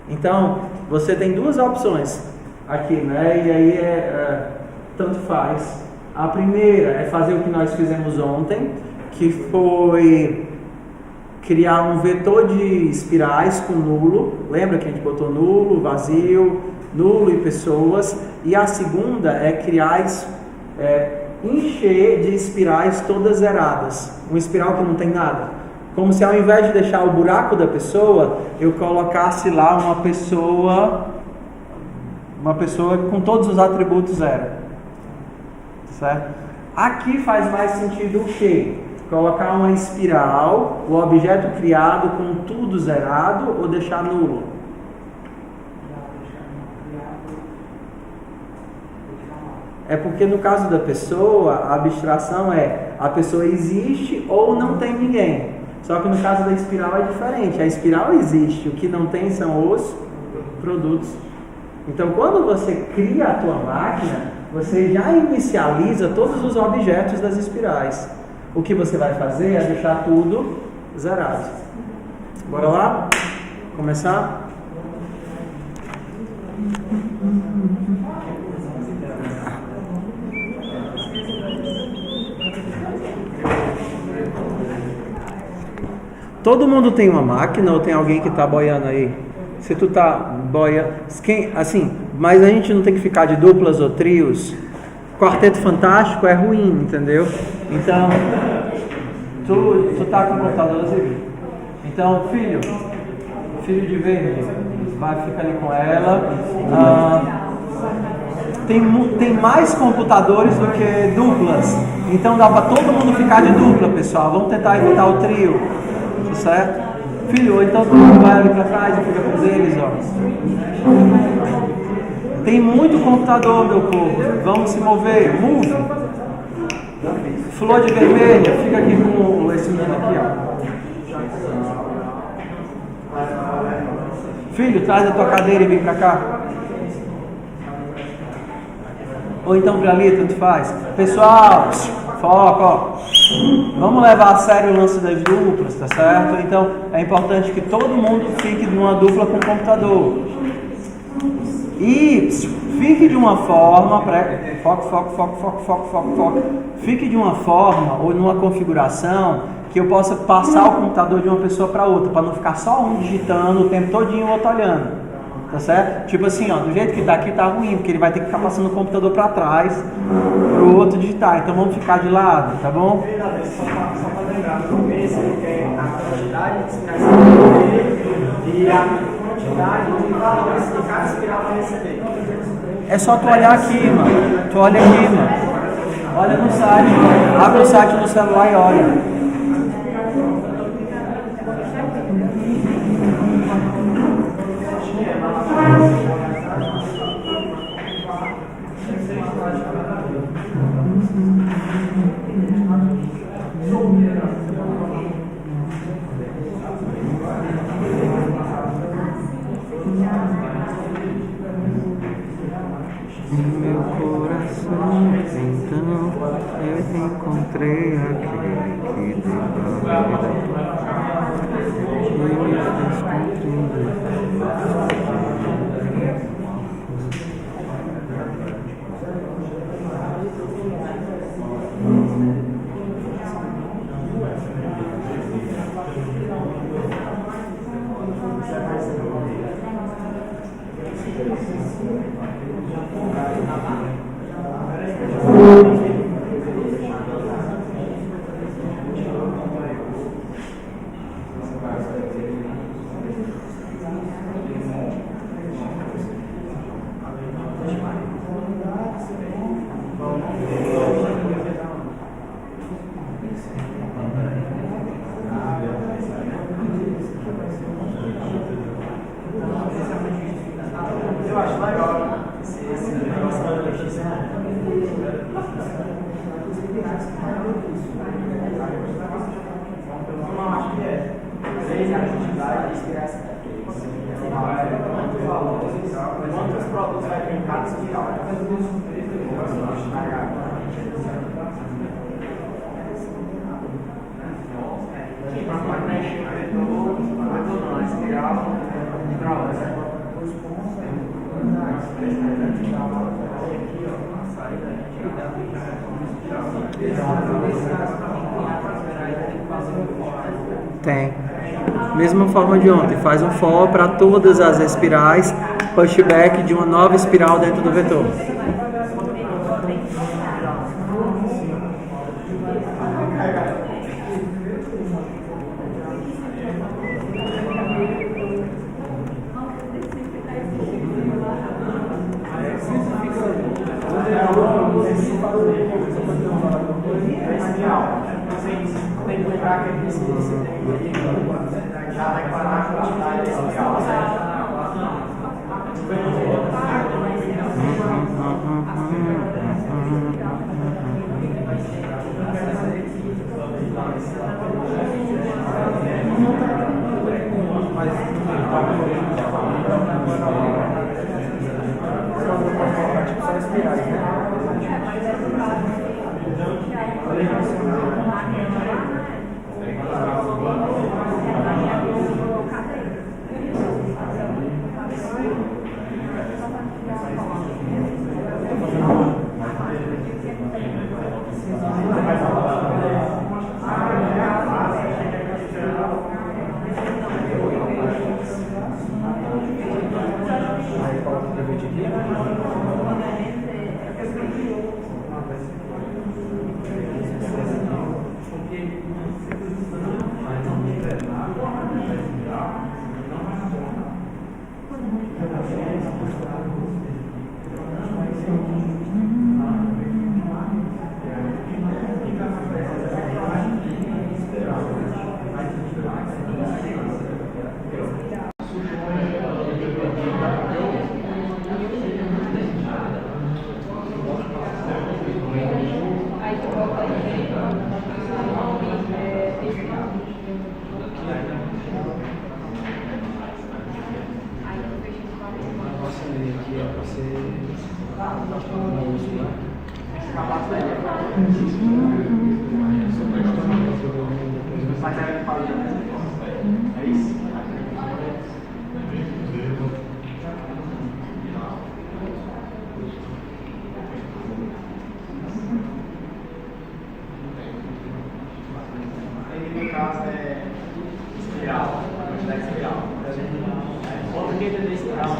Então, você tem duas opções aqui, né? E aí tanto faz. A primeira é fazer o que nós fizemos ontem, que foi criar um vetor de espirais com nulo. Lembra que a gente botou nulo, vazio, nulo e pessoas. E a segunda é criar, encher de espirais todas zeradas. Uma espiral que não tem nada. Como se ao invés de deixar o buraco da pessoa, eu colocasse lá uma pessoa com todos os atributos zero. Certo? Aqui faz mais sentido o quê? Colocar uma espiral, o objeto criado com tudo zerado ou deixar nulo? É porque no caso da pessoa, a abstração é a pessoa existe ou não tem ninguém. Só que no caso da espiral é diferente. A espiral existe, o que não tem são os produtos. Então quando você cria a tua máquina, você já inicializa todos os objetos das espirais. O que você vai fazer é deixar tudo zerado. Bora lá? Começar? Todo mundo tem uma máquina ou tem alguém que está boiando aí? Se tu tá boia, assim, mas a gente não tem que ficar de duplas ou trios. Quarteto Fantástico é ruim, entendeu? Então, tu tá com o computador, Zivi? Então, filho de verde, vai ficar ali com ela. Tem mais computadores do que duplas, então dá para todo mundo ficar de dupla, pessoal. Vamos tentar evitar o trio, certo? Filho, ou então tu vai ali pra trás e fica com eles, ó. Tem muito computador, meu povo. Vamos se mover. Move. Flor de vermelha, fica aqui com esse menino aqui, ó. Filho, traz a tua cadeira e vem pra cá. Ou então pra ali, tanto faz. Pessoal, foco, ó. Vamos levar a sério o lance das duplas, tá certo? Então é importante que todo mundo fique numa dupla com o computador. E fique de uma forma, foco. Fique de uma forma ou numa configuração que eu possa passar o computador de uma pessoa para outra, para não ficar só um digitando o tempo todinho e o outro olhando. Tá certo? Tipo assim, ó, do jeito que tá aqui tá ruim, porque ele vai ter que ficar passando o computador para trás pro outro digitar. Então vamos ficar de lado, tá bom? Só para lembrar, no começo ele tem a quantidade de expressão e a quantidade de valores que cada espiral vai receber. É só tu olhar aqui, mano. Tu olha aqui, mano. Olha no site. Abre o site no celular e olha. Meu coração, então eu encontrei aquele que deu a vida e me fez compreender. vezes a quantidade de espiral secante. Quantos produtos vai ter em cada espiral? Sim, para preencher a espiral hidráulica. Os pontos Tem. Mesma forma de ontem, faz um for para todas as espirais, pushback de uma nova espiral dentro do vetor. Tem que lembrar que esse já vai parar a quantidade da espiral, são espirais, né? É isso? Aí no caso é espiral, quantidade de espiral. Quanto que é de espiral?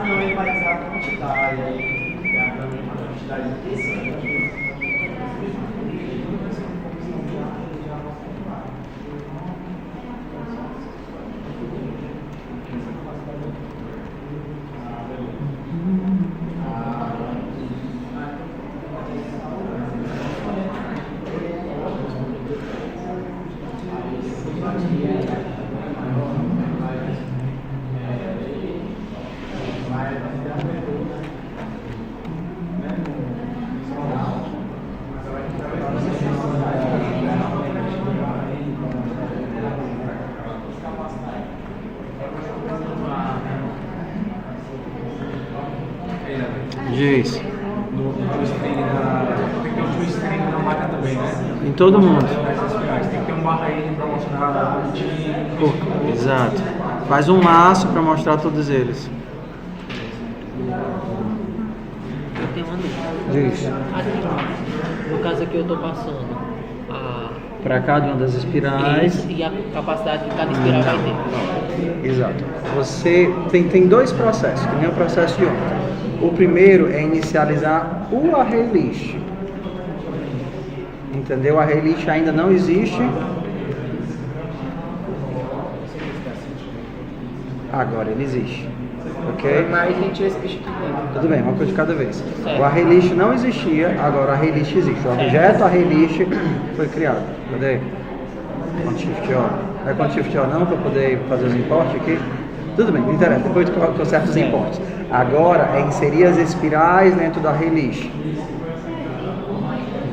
Não, ele vai usar a quantidade aí, a quantidade desse. Diz. No twistring tem que ter um twistring na máquina também, né? Em todo mundo. Tem que ter um barra aí para mostrar o Exato. Faz um laço para mostrar todos eles. Eu tenho uma dúvida. Diz. Aqui, no caso aqui eu estou passando Para cada uma das espirais. e a capacidade que cada espiral vai ter. Exato. Você tem dois processos, que nem o processo de ontem. O primeiro é inicializar o array list. Entendeu? O array list ainda não existe. Agora ele existe. Ok? Mas a gente esse bicho aqui dentro. Tudo bem, uma coisa de cada vez. Certo. O array list não existia, agora o array list existe. O objeto array list foi criado. Cadê? Shift O. É com Shift O não para poder fazer os imports aqui? Tudo bem, não interessa. Depois tu conserta os imports. Agora é inserir as espirais dentro do array list.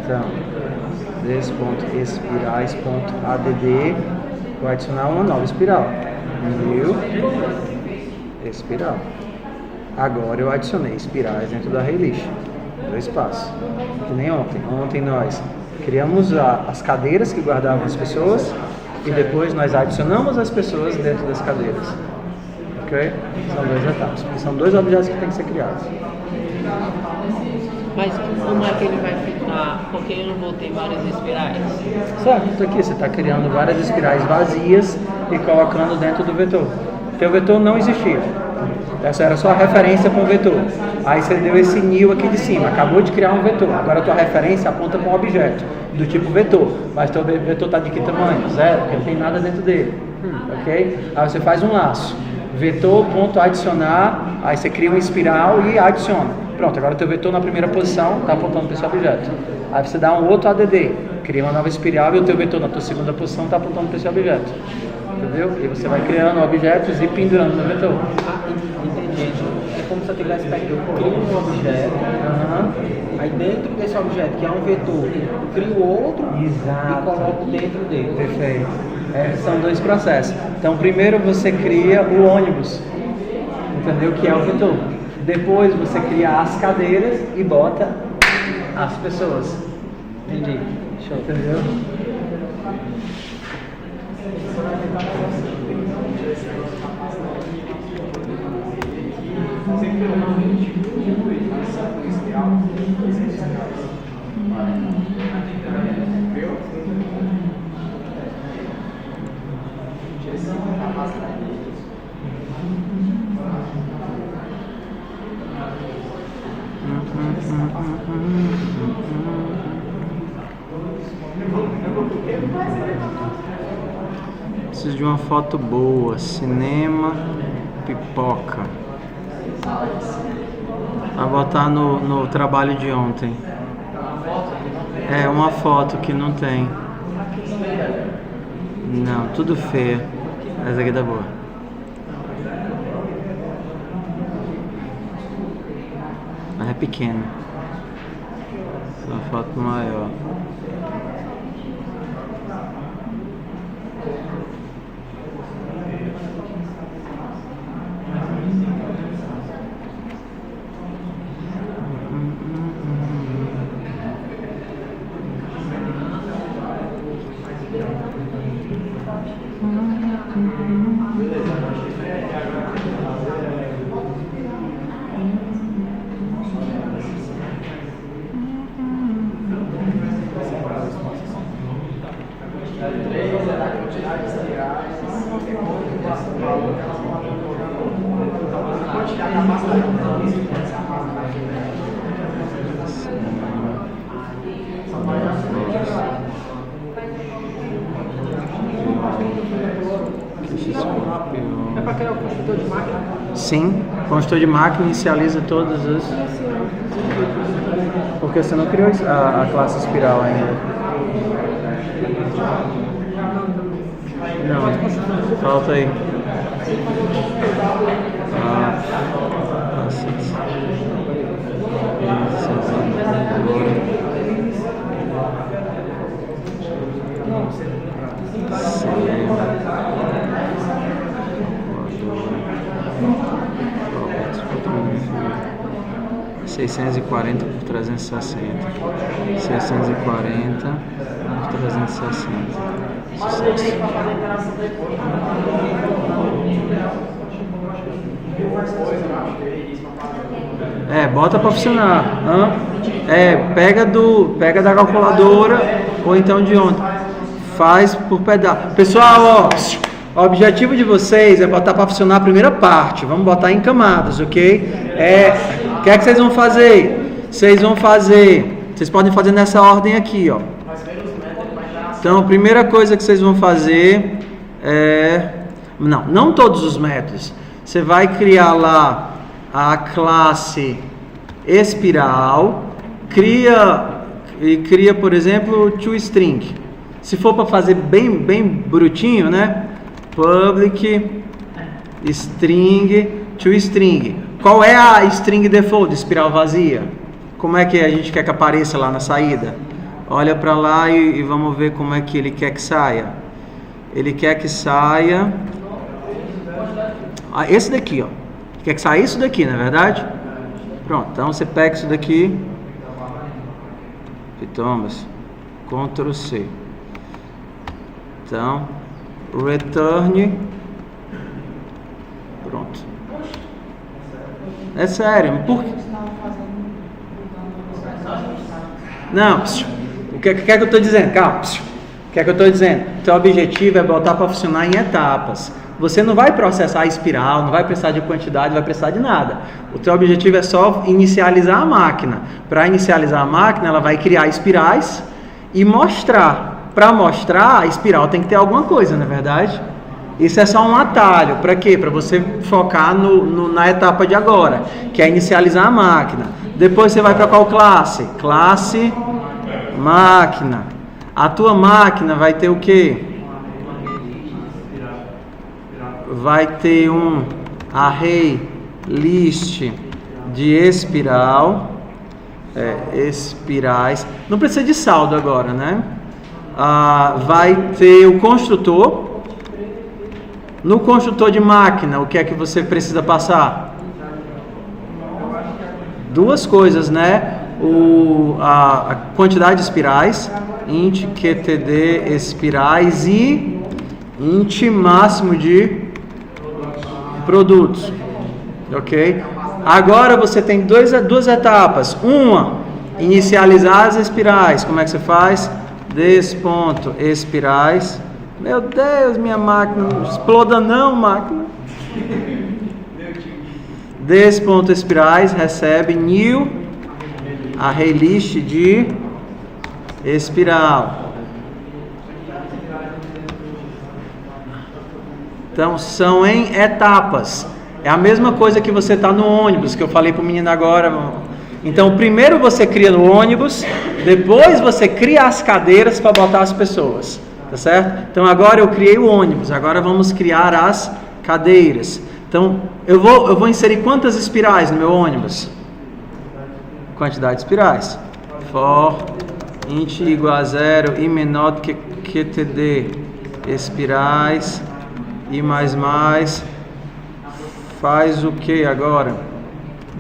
Então, espirais.add, vou adicionar uma nova espiral. New espiral. Agora eu adicionei espirais dentro da array list. 2 passos. Que nem ontem. Ontem nós criamos as cadeiras que guardavam as pessoas e depois nós adicionamos as pessoas dentro das cadeiras. Ok? São 2 etapas. São 2 objetos que têm que ser criados. Mas como é que ele vai ficar? Porque eu não vou ter várias espirais. Certo, isso aqui você está criando várias espirais vazias e colocando dentro do vetor. Porque o vetor não existia. Essa era só a referência para um vetor. Aí você deu esse new aqui de cima, acabou de criar um vetor. Agora a tua referência aponta para um objeto do tipo vetor. Mas teu vetor está de que tamanho? 0, porque não tem nada dentro dele. Ok? Aí você faz um laço. Vetor.adicionar, aí você cria uma espiral e adiciona. Pronto, agora o teu vetor na primeira posição está apontando para esse objeto. Aí você dá um outro ADD, cria uma nova espiral e o teu vetor na tua segunda posição está apontando para esse objeto. Entendeu? E você vai criando objetos e pendurando no vetor. Entendi. É como se eu tivesse pego, eu crio um objeto, aí dentro desse objeto, que é um vetor, eu crio outro Exato. e coloco dentro dele. Perfeito. São 2 processos. Então, primeiro você cria o ônibus, entendeu? Que é o vetor. Depois você cria as cadeiras e bota as pessoas. Entendi. Show. Entendeu? Preciso de uma foto boa. Cinema, pipoca. Vai botar no trabalho de ontem. É uma foto que não tem. Não, tudo feia. Essa aqui tá boa. Mas é pequena. Uma foto maior. É para criar o construtor de máquina? Sim, construtor de máquina inicializa todos os... Porque você não criou a classe espiral ainda. Não, falta aí. ...640 por 360... ...640 por 360... Sucesso. Bota pra funcionar. Pega da calculadora... ...ou então de ontem... ...faz por pedaço. Pessoal, ó... O objetivo de vocês é botar para funcionar a primeira parte. Vamos botar em camadas, ok? O que é que vocês vão fazer? Vocês podem fazer nessa ordem aqui, ó. Então, a primeira coisa que vocês vão fazer não todos os métodos. Você vai criar lá a classe espiral, cria, por exemplo, toString. Se for para fazer bem brutinho, né? Public string toString. Qual é a string default de espiral vazia? Como é que a gente quer que apareça lá na saída? Olha para lá e vamos ver como é que ele quer que saia. Ele quer que saia esse daqui, ó. Quer que saia isso daqui, não é verdade? Pronto, então você pega isso daqui e toma Ctrl C. Então, return. Pronto. É sério, por quê? Não, o que é que eu estou dizendo? Calma, o que é que eu estou dizendo? Teu objetivo é botar para funcionar em etapas. Você não vai processar a espiral, não vai precisar de quantidade, não vai precisar de nada. O teu objetivo é só inicializar a máquina. Para inicializar a máquina, ela vai criar espirais e mostrar. Para mostrar, a espiral tem que ter alguma coisa, não é verdade? Isso é só um atalho. Para quê? Para você focar na etapa de agora, que é inicializar a máquina. Depois você vai para qual classe? Classe máquina. A tua máquina vai ter o quê? Vai ter um array list de espirais. Não precisa de saldo agora, né? Vai ter o construtor. No construtor de máquina, o que é que você precisa passar? Duas coisas, né? A quantidade de espirais, int qtd espirais e int máximo de produtos, ok? Agora você tem duas etapas. Uma, inicializar as espirais. Como é que você faz? Des.espirais. Meu Deus, minha máquina, não exploda não, máquina. Des.espirais recebe new array list de espiral. Então são em etapas. É a mesma coisa que você está no ônibus, que eu falei para o menino agora. Então primeiro você cria no ônibus, depois você cria as cadeiras para botar as pessoas. Tá certo? Então agora eu criei o ônibus, agora vamos criar as cadeiras. Então eu vou inserir quantas espirais no meu ônibus? Quantidade de espirais. For int igual a 0 e menor do que qtd espirais e mais faz o que agora?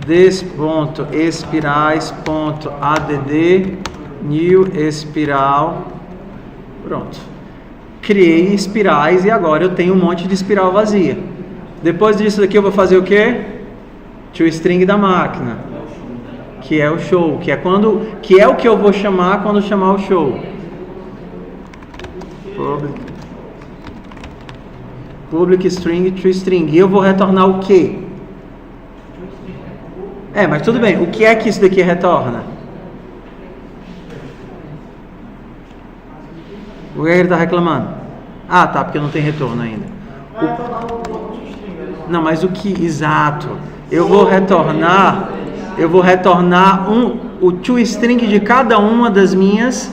Des.espirais.add new espiral. Pronto. Criei espirais e agora eu tenho um monte de espiral vazia. Depois disso daqui eu vou fazer o quê? ToString da máquina, que é o show, que é o que eu vou chamar quando chamar o show. Public string ToString. E eu vou retornar o quê? Mas tudo bem. O que é que isso daqui retorna? O que ele está reclamando? Tá, porque não tem retorno ainda. Não, mas o que? Exato. Eu vou retornar o toString de cada uma das minhas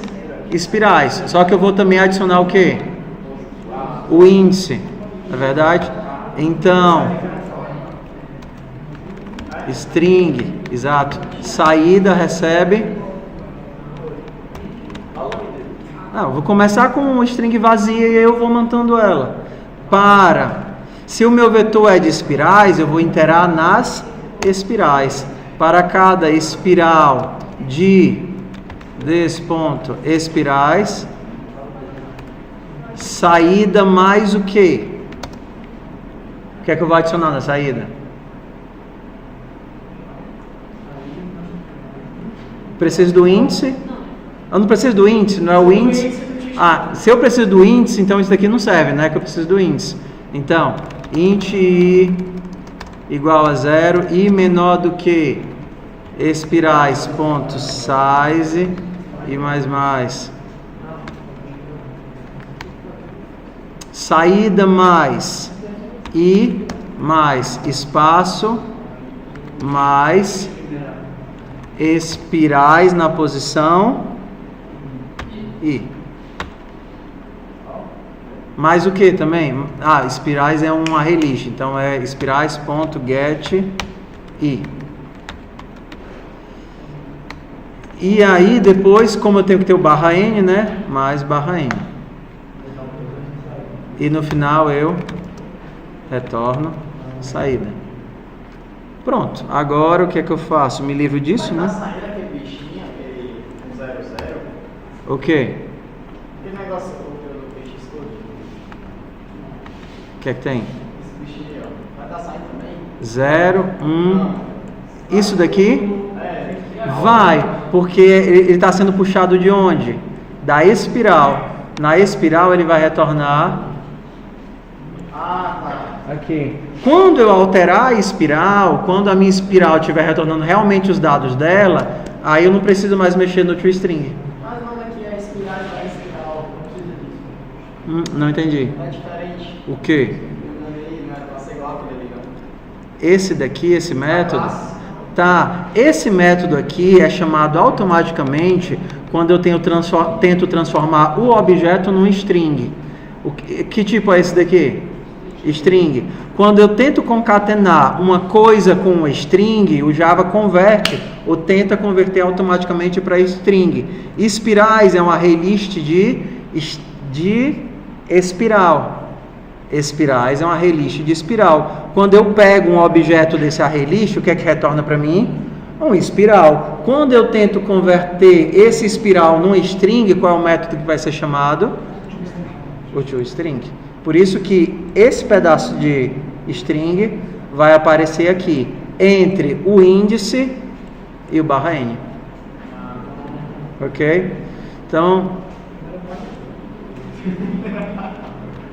espirais. Só que eu vou também adicionar o quê? O índice. Não é verdade? Então, string, exato. Saída recebe. Eu vou começar com uma string vazia e eu vou montando ela. Se o meu vetor é de espirais, eu vou iterar nas espirais. Para cada espiral de des.espirais, saída mais o quê? O que é que eu vou adicionar na saída? Preciso do índice. Eu não preciso do índice, não é o índice? Se eu preciso do índice, então isso daqui não serve, né? Que eu preciso do índice. Então, int i igual a 0, i menor do que espirais.size e mais saída mais i mais espaço mais espirais na posição i. Mais o que também? Espirais é um array list, então é espirais.get i. E aí depois, como eu tenho que ter o barra n, né? Mais barra n. E no final eu retorno saída. Pronto. Agora o que é que eu faço? Me livro disso, né? Saindo aquele bichinho, aquele 00. O quê? Aquele negócio do peixe escuro. O que é que tem? Esse bichinho aí, ó. Vai estar saindo também? 0, 1. Isso daqui? É. Vai, porque ele está sendo puxado de onde? Da espiral. Na espiral ele vai retornar aqui. Quando eu alterar a espiral, quando a minha espiral estiver retornando realmente os dados dela, aí eu não preciso mais mexer no toString. Mas não, aqui é espiral, não é espiral. Não precisa disso. Não entendi. Não é diferente. O quê? Não é para ser igual aquele ali, não. Esse daqui, esse método? Tá, esse método aqui é chamado automaticamente quando eu tento transformar o objeto num string. Que tipo é esse daqui? String. Quando eu tento concatenar uma coisa com uma string, o Java converte ou tenta converter automaticamente para string. Espirais é um array list de espiral. Espirais é um array list de espiral. Quando eu pego um objeto desse array list, o que é que retorna para mim? Um espiral. Quando eu tento converter esse espiral num string, qual é o método que vai ser chamado? O toString. Por isso que esse pedaço de string vai aparecer aqui entre o índice e o barra n. Ok? Então,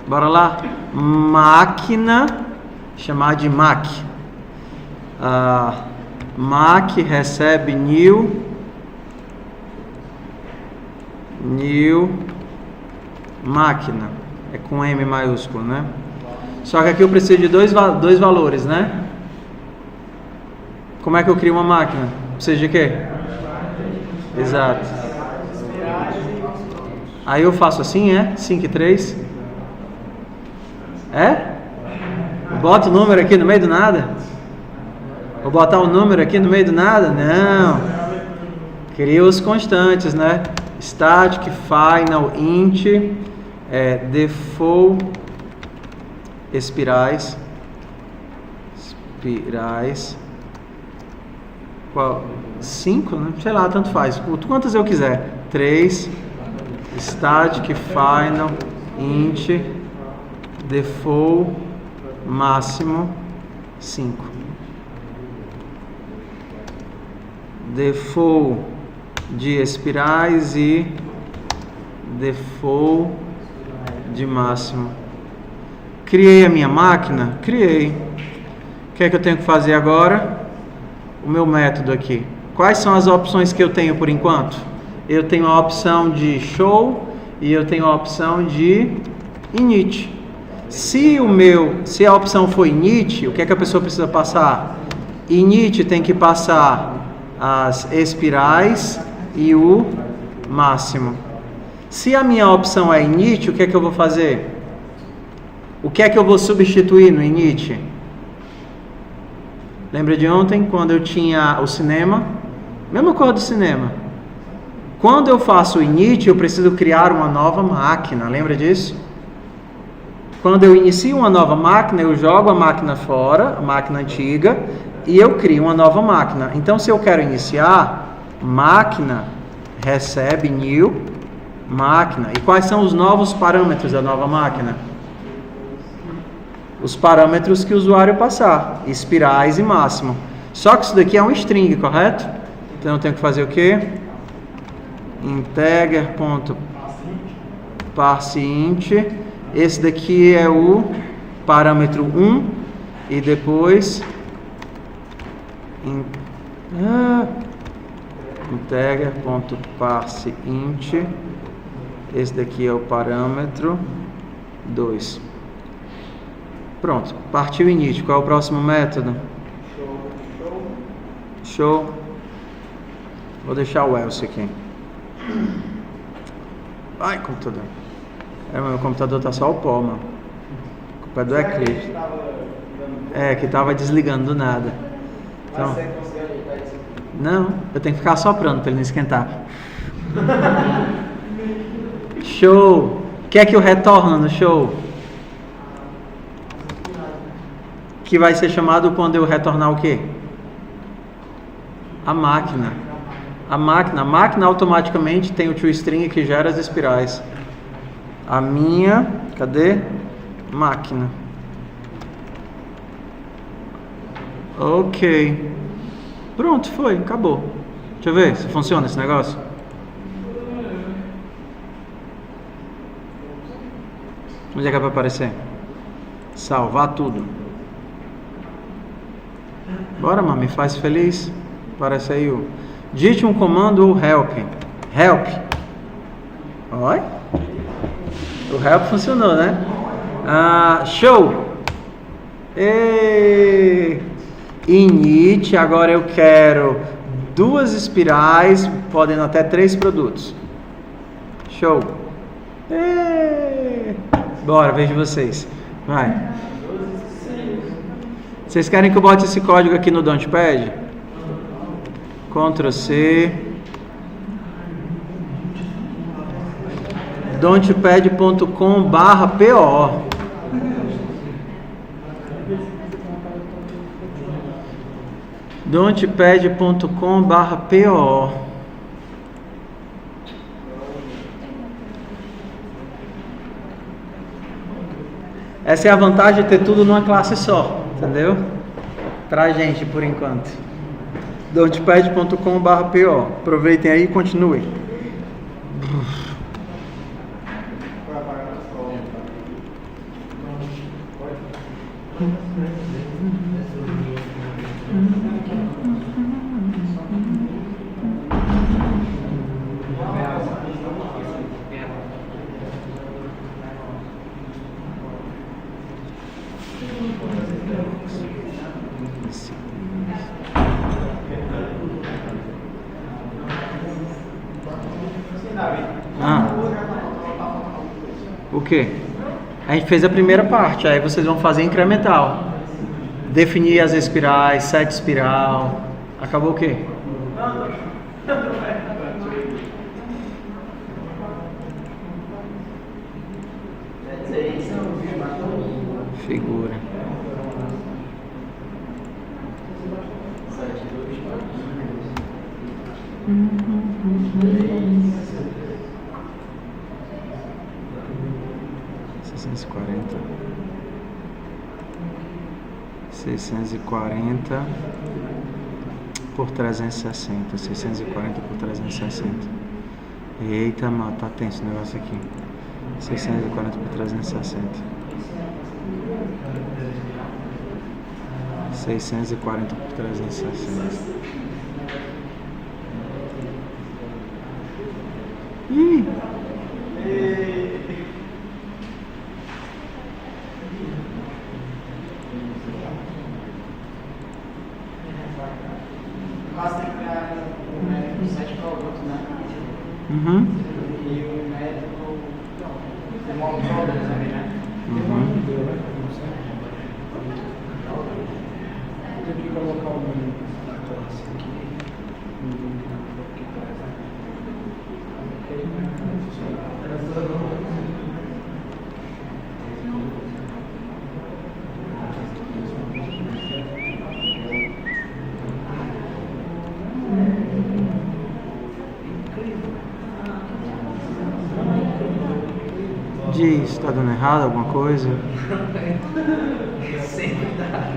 bora lá. Máquina, chamar de mac. Mac recebe new máquina. É com M maiúsculo, né? Só que aqui eu preciso de dois valores, né? Como é que eu crio uma máquina? Precisa de quê? Exato. Aí eu faço assim, 5 e 3. Bota o número aqui no meio do nada? Vou botar o número aqui no meio do nada? Não. Cria os constantes, né? Static, final, int, default, espirais. Qual? 5, né? Sei lá, tanto faz. Quantas eu quiser. 3, static, final, int, default, máximo 5. Default de espirais e default de máximo. Criei a minha máquina? Criei. O que é que eu tenho que fazer agora? O meu método aqui. Quais são as opções que eu tenho por enquanto? Eu tenho a opção de show e eu tenho a opção de init. Se a opção for init, o que é que a pessoa precisa passar? Init tem que passar as espirais e o máximo. Se a minha opção é init, o que é que eu vou fazer? O que é que eu vou substituir no init? Lembra de ontem, quando eu tinha o cinema? Mesma coisa do cinema. Quando eu faço o init, eu preciso criar uma nova máquina. Lembra disso? Quando eu inicio uma nova máquina, eu jogo a máquina fora, a máquina antiga, e eu crio uma nova máquina. Então, se eu quero iniciar, máquina recebe new máquina. E quais são os novos parâmetros da nova máquina? Os parâmetros que o usuário passar, espirais e máximo. Só que isso daqui é um string, correto? Então eu tenho que fazer o quê? Integer.parseInt. Esse daqui é o parâmetro 1 e depois integer.parseInt. Esse daqui é o parâmetro 2. Pronto, partiu init. Qual é o próximo método? Show. Vou deixar o else aqui. Ai, computador. Meu computador tá só o pó, mano. A culpa é do Eclipse. Que tava desligando do nada. Então, não, eu tenho que ficar soprando para ele não esquentar. Show. O que é que eu retorno no show? Que vai ser chamado quando eu retornar o quê? A máquina. A máquina automaticamente tem o toString que gera as espirais. A minha, cadê? Máquina. Ok. Pronto, foi, acabou. Deixa eu ver se funciona esse negócio. Onde é que vai aparecer? Salvar tudo. Bora, mano, me faz feliz. Aparece aí o... Digite um comando ou help. Help. Oi? O help funcionou, né? Show. Init. Agora eu quero 2 espirais, podendo até 3 produtos. Show. Bora, vejo vocês. Vai. Vocês querem que eu bote esse código aqui no Launchpad? Ctrl C. Launchpad.com/PO. Launchpad.com/PO. Essa é a vantagem de ter tudo numa classe só, entendeu? Pra gente, por enquanto. Launchpad.com/PO. Aproveitem aí e continuem. O que? A gente fez a primeira parte, aí vocês vão fazer incremental. Definir as espirais, set espiral. Acabou o quê? Figura. $640 por 360. 640 por 360. Eita, mano, tá tenso o negócio aqui. 640 por 360. 640 por 360. Ih! Basta criar o método 7 produtos, né? Uhum. E o método modo produtos também, né? Tem que colocar o nome. Diz, tá dando errado alguma coisa? Sempre dá.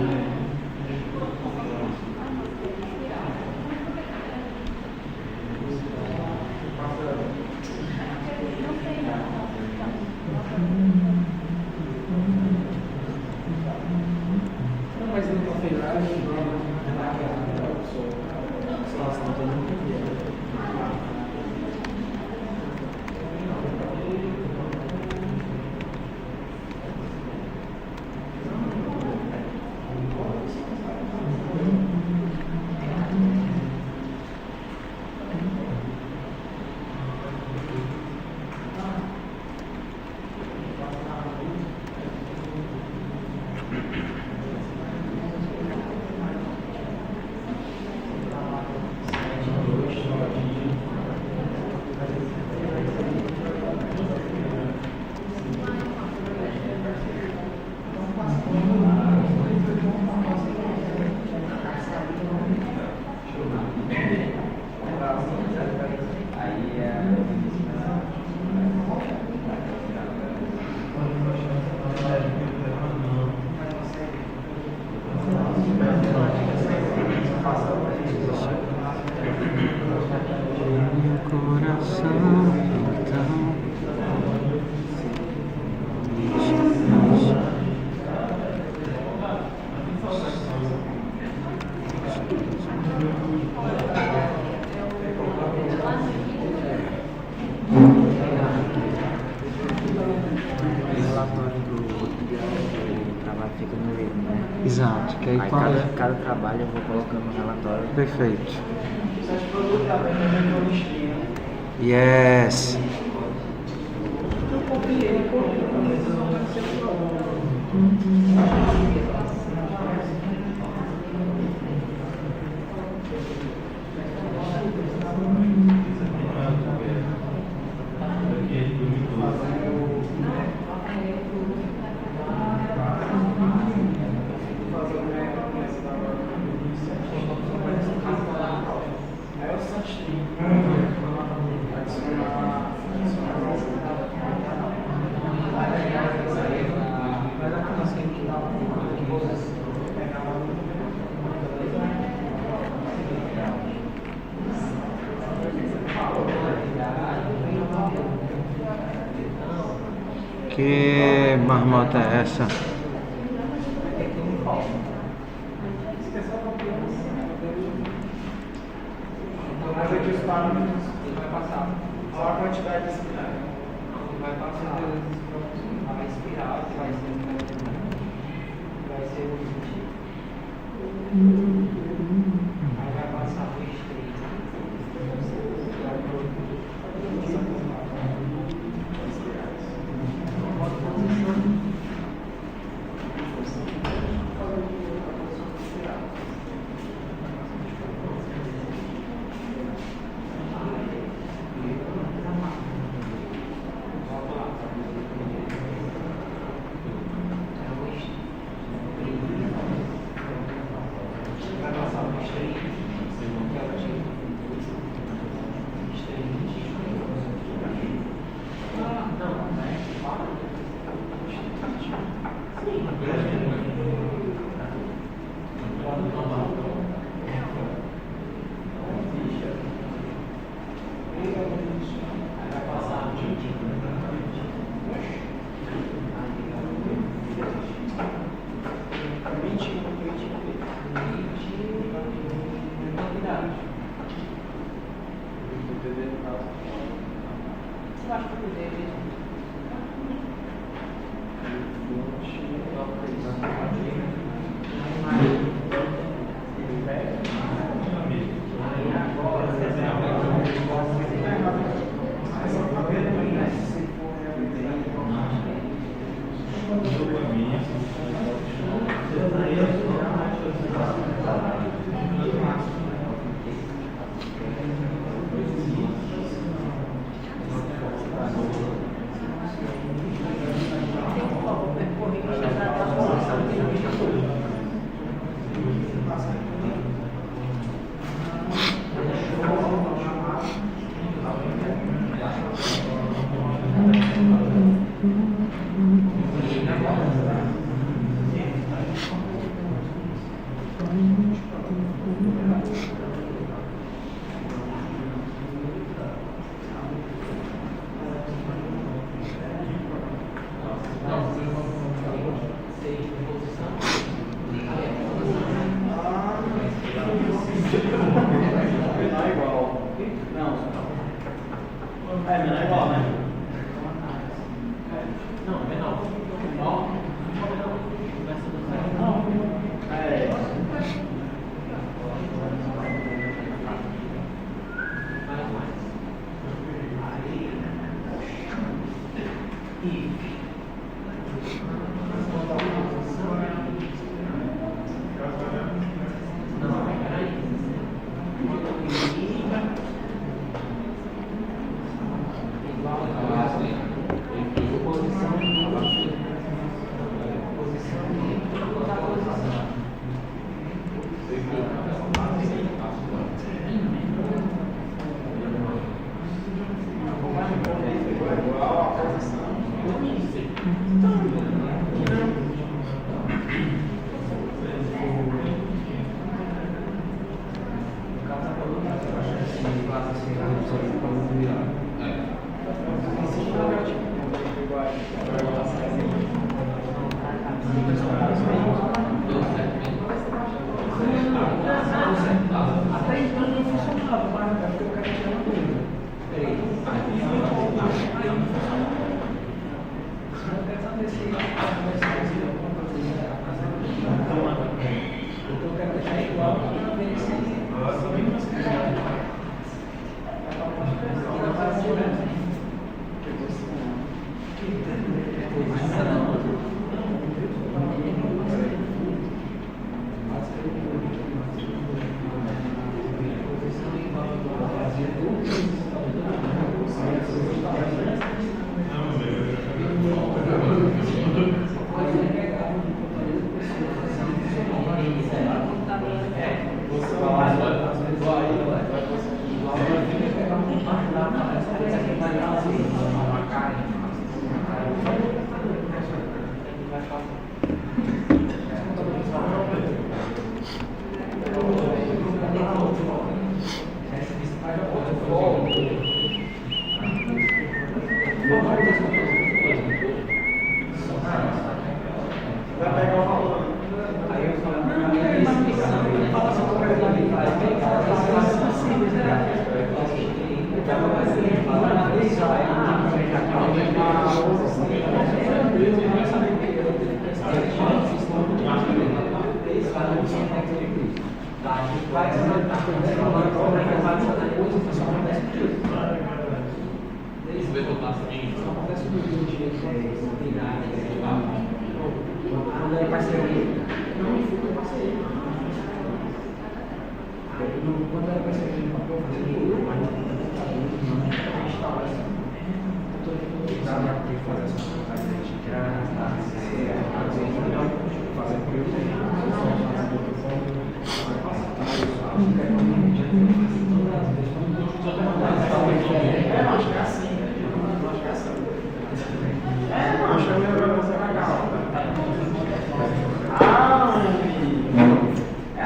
Trabalho fica no livro, né? Exato, que aí Aí qual é? cada trabalho eu vou colocando no relatório. Perfeito. Yes. Que marmota é essa? Mas aqui os parâmetros vai passar. Só a quantidade de espiral. Vai passar a espiral, que vai ser o 20. Aí vai passar o estreito.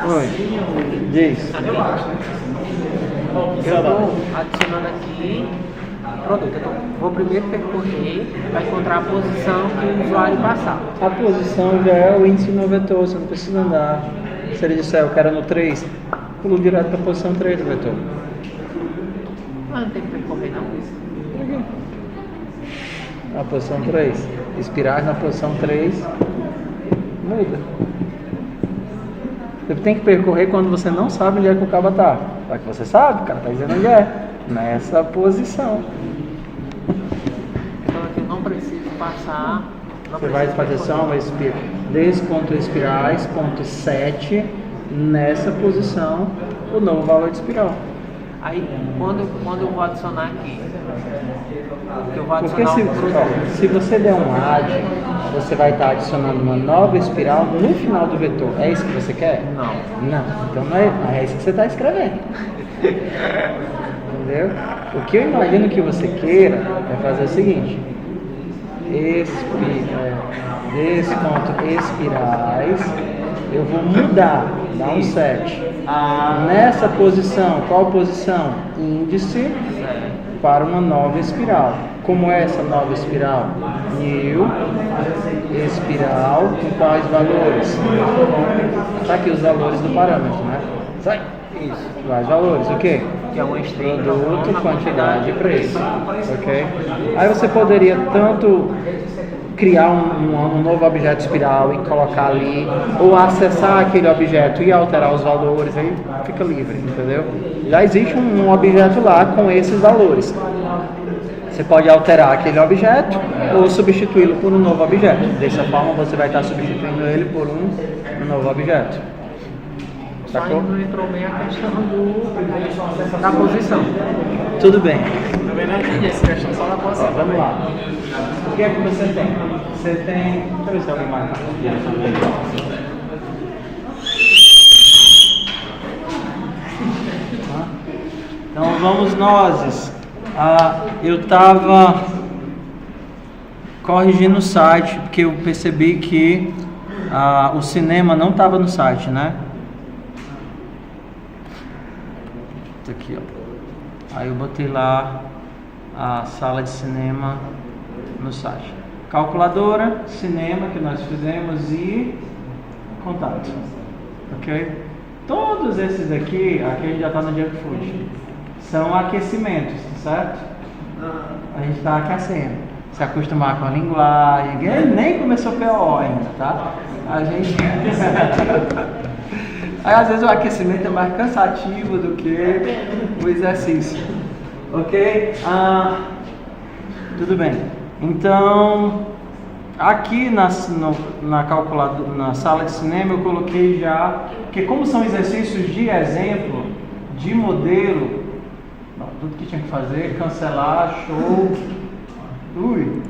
Oi, diz. Eu vou adicionando aqui. Pronto, eu vou primeiro percorrer para encontrar a posição que o usuário passar. A posição já é o índice no vetor, você não precisa andar. Se ele disser eu quero no 3, pulo direto para a posição 3 do vetor. Ah, não tem que percorrer não. Na posição 3. Espirais na posição 3. Muda. Você tem que percorrer quando você não sabe onde é que o cabo está. Só que você sabe, o cara está dizendo onde é. Nessa posição. Então aqui eu não preciso passar. Você vai fazer só uma des.espirais, ponto 7, nessa posição, o novo valor de espiral. Aí quando eu vou adicionar aqui, eu vou Porque adicionar se você der um add, você vai estar adicionando uma nova espiral no final do vetor. É isso que você quer? Não. Não. Então não é isso que você está escrevendo. Entendeu? O que eu imagino que você queira é fazer o seguinte. Des.espirais, eu vou mudar, dar um set. Nessa posição, qual posição? Índice para uma nova espiral. Como é essa nova espiral? New espiral com quais valores? Está aqui os valores do parâmetro, né? Sai! Isso. Quais valores? O quê? que é uma string, Produto, quantidade e preço. Ok? Aí você poderia tanto criar um novo objeto espiral e colocar ali, ou acessar aquele objeto e alterar os valores, aí fica livre, entendeu? Já existe um objeto lá com esses valores. Você pode alterar aquele objeto ou substituí-lo por um novo objeto. Dessa forma você vai estar substituindo ele por um novo objeto. Sacou? Não entrou bem a questão da posição. Tudo bem. Também não entendi essa questão só da posição. Vamos lá. O que é que você tem? Você tem... Deixa eu ver se alguém mais tá. Então vamos nós. Eu estava corrigindo o site porque eu percebi que o cinema não estava no site, né? Isso aqui, ó. Aí eu botei lá a sala de cinema no site. Calculadora, cinema que nós fizemos e contato. Ok? Todos esses aqui a gente já está no Junk Food. São aquecimentos, certo? A gente está aquecendo. Se acostumar com a linguagem. Ele nem começou PO ainda, tá? A gente. Aí às vezes o aquecimento é mais cansativo do que o exercício. Ok? Tudo bem. Então, aqui na calculadora, na sala de cinema eu coloquei já, porque como são exercícios de exemplo, de modelo, tudo que tinha que fazer, cancelar, show. Ui.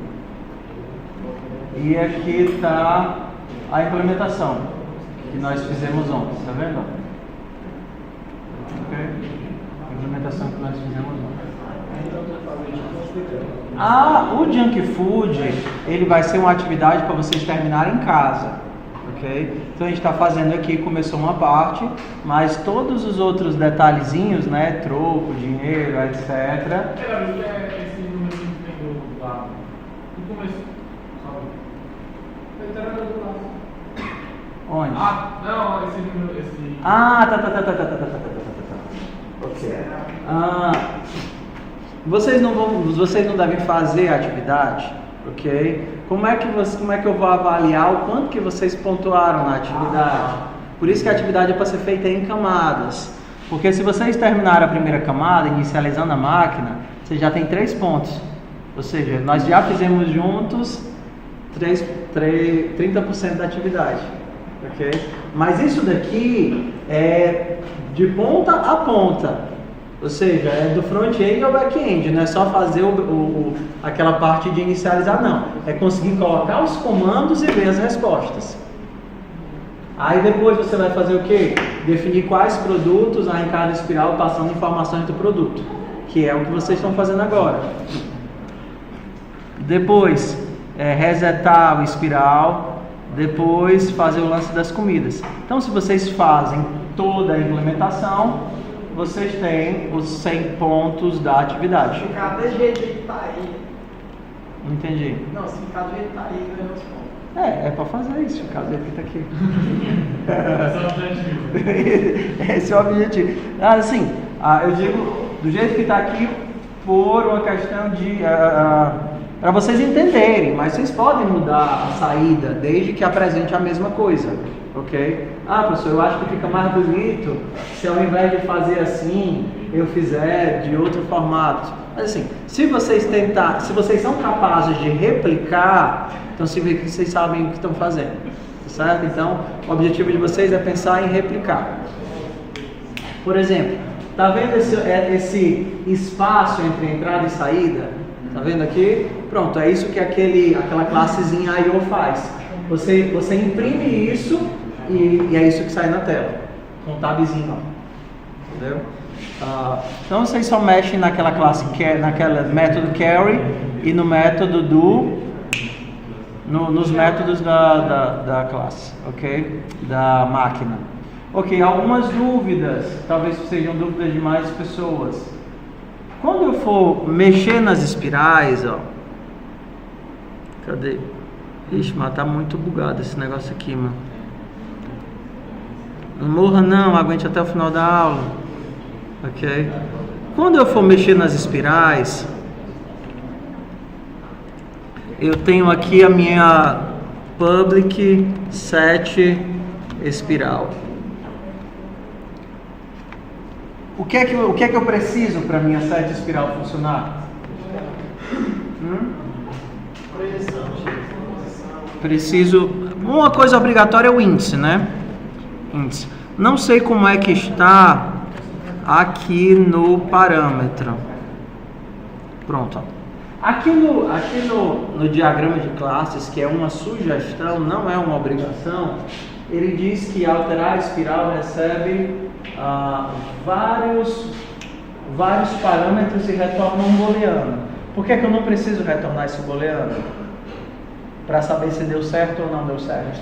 E aqui está a implementação que nós fizemos ontem, tá vendo? Ok? A implementação que nós fizemos ontem. O Junk Food, ele vai ser uma atividade para vocês terminarem em casa, ok? Então a gente está fazendo aqui, começou uma parte, mas todos os outros detalhezinhos, né, troco, dinheiro, etc. Esse número que tem do lado. No começo, sabe? Onde? Não, esse número, esse... Ok. Vocês não devem fazer a atividade, ok? Como é que eu vou avaliar o quanto que vocês pontuaram na atividade? Por isso que a atividade é para ser feita em camadas. Porque se vocês terminarem a primeira camada, inicializando a máquina, você já tem 3 pontos. Ou seja, nós já fizemos juntos 30% da atividade. Ok? Mas isso daqui é de ponta a ponta. Ou seja, é do front-end ao back-end, não é só fazer aquela parte de inicializar, não. É conseguir colocar os comandos e ver as respostas. Aí depois você vai fazer o quê? Definir quais produtos arrancar da espiral passando informações do produto, que é o que vocês estão fazendo agora. Depois, resetar o espiral, depois fazer o lance das comidas. Então, se vocês fazem toda a implementação, vocês têm os 100 pontos da atividade. Se ficar do jeito que tá aí. Não entendi. Não, se ficar do jeito que tá aí, ganha os pontos. É para fazer isso, ficar do jeito que tá aqui. Esse é o objetivo. Esse é o objetivo. Assim, eu digo do jeito que está aqui por uma questão de... para vocês entenderem, mas vocês podem mudar a saída desde que apresente a mesma coisa. Ok? Professor, eu acho que fica mais bonito se ao invés de fazer assim, eu fizer de outro formato. Mas assim, se vocês são capazes de replicar, então significa que vocês sabem o que estão fazendo. Certo? Então, o objetivo de vocês é pensar em replicar. Por exemplo, tá vendo esse espaço entre entrada e saída? Tá vendo aqui? Pronto, é isso que aquela classezinha I/O faz. Você imprime isso e é isso que sai na tela, com um tabzinho, ó. Entendeu? Então vocês só mexem naquela classe, naquela método carry e no método nos métodos da classe, ok? Da máquina. Ok, algumas dúvidas, talvez sejam dúvidas de mais pessoas. Quando eu for mexer nas espirais, ó, cadê? Ixi, mas tá muito bugado esse negócio aqui, mano. Não morra não, aguente até o final da aula. Ok? Quando eu for mexer nas espirais, eu tenho aqui a minha public set espiral. O que é que eu preciso para minha set espiral funcionar? Preciso... Uma coisa obrigatória é o índice, né? Índice. Não sei como é que está aqui no parâmetro. Pronto. Aqui no diagrama de classes, que é uma sugestão, não é uma obrigação, ele diz que alterar a espiral recebe vários parâmetros e retorna um booleano. Por que eu não preciso retornar esse booleano? Para saber se deu certo ou não deu certo.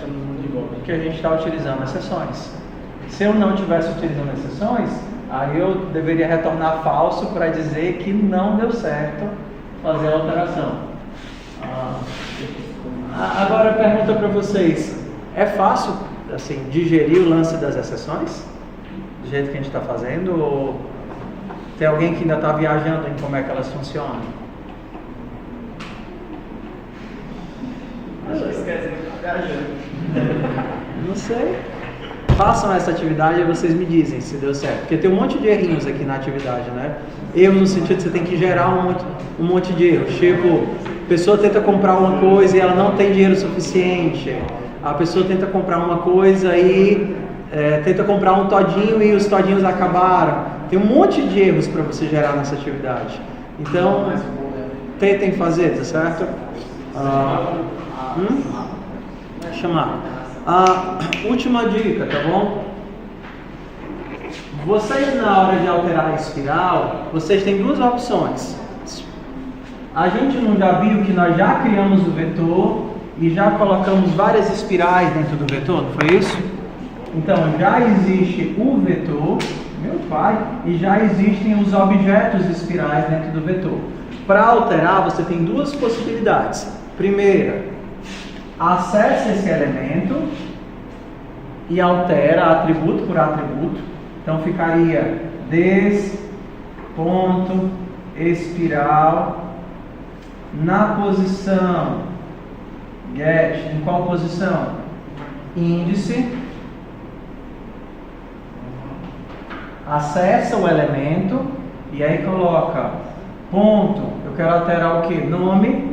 Porque a gente está utilizando exceções. Se eu não estivesse utilizando exceções, Aí eu deveria retornar falso para dizer que não deu certo fazer a alteração. Agora a pergunta para vocês: é fácil assim digerir o lance das exceções? Do jeito que a gente está fazendo? Ou tem alguém que ainda está viajando em como é que elas funcionam? Não sei. Façam essa atividade e vocês me dizem se deu certo. Porque tem um monte de errinhos aqui na atividade, né? Erros no sentido de você tem que gerar um monte de erros. Tipo, a pessoa tenta comprar uma coisa e ela não tem dinheiro suficiente. A pessoa tenta comprar uma coisa e tenta comprar um todinho e os todinhos acabaram. Tem um monte de erros para você gerar nessa atividade. Então, tentem fazer, tá certo? Chamar. Última dica, tá bom? Vocês, na hora de alterar a espiral, vocês têm duas opções. A gente não já viu que nós já criamos o vetor e já colocamos várias espirais dentro do vetor, não foi isso? Então, já existe o vetor, meu pai, e já existem os objetos espirais dentro do vetor. Para alterar, você tem duas possibilidades. Primeira, acesse esse elemento e altera atributo por atributo. Então ficaria des.espiral na posição get. Em qual posição? Índice. Acessa o elemento e aí coloca ponto. Eu quero alterar o que? Nome.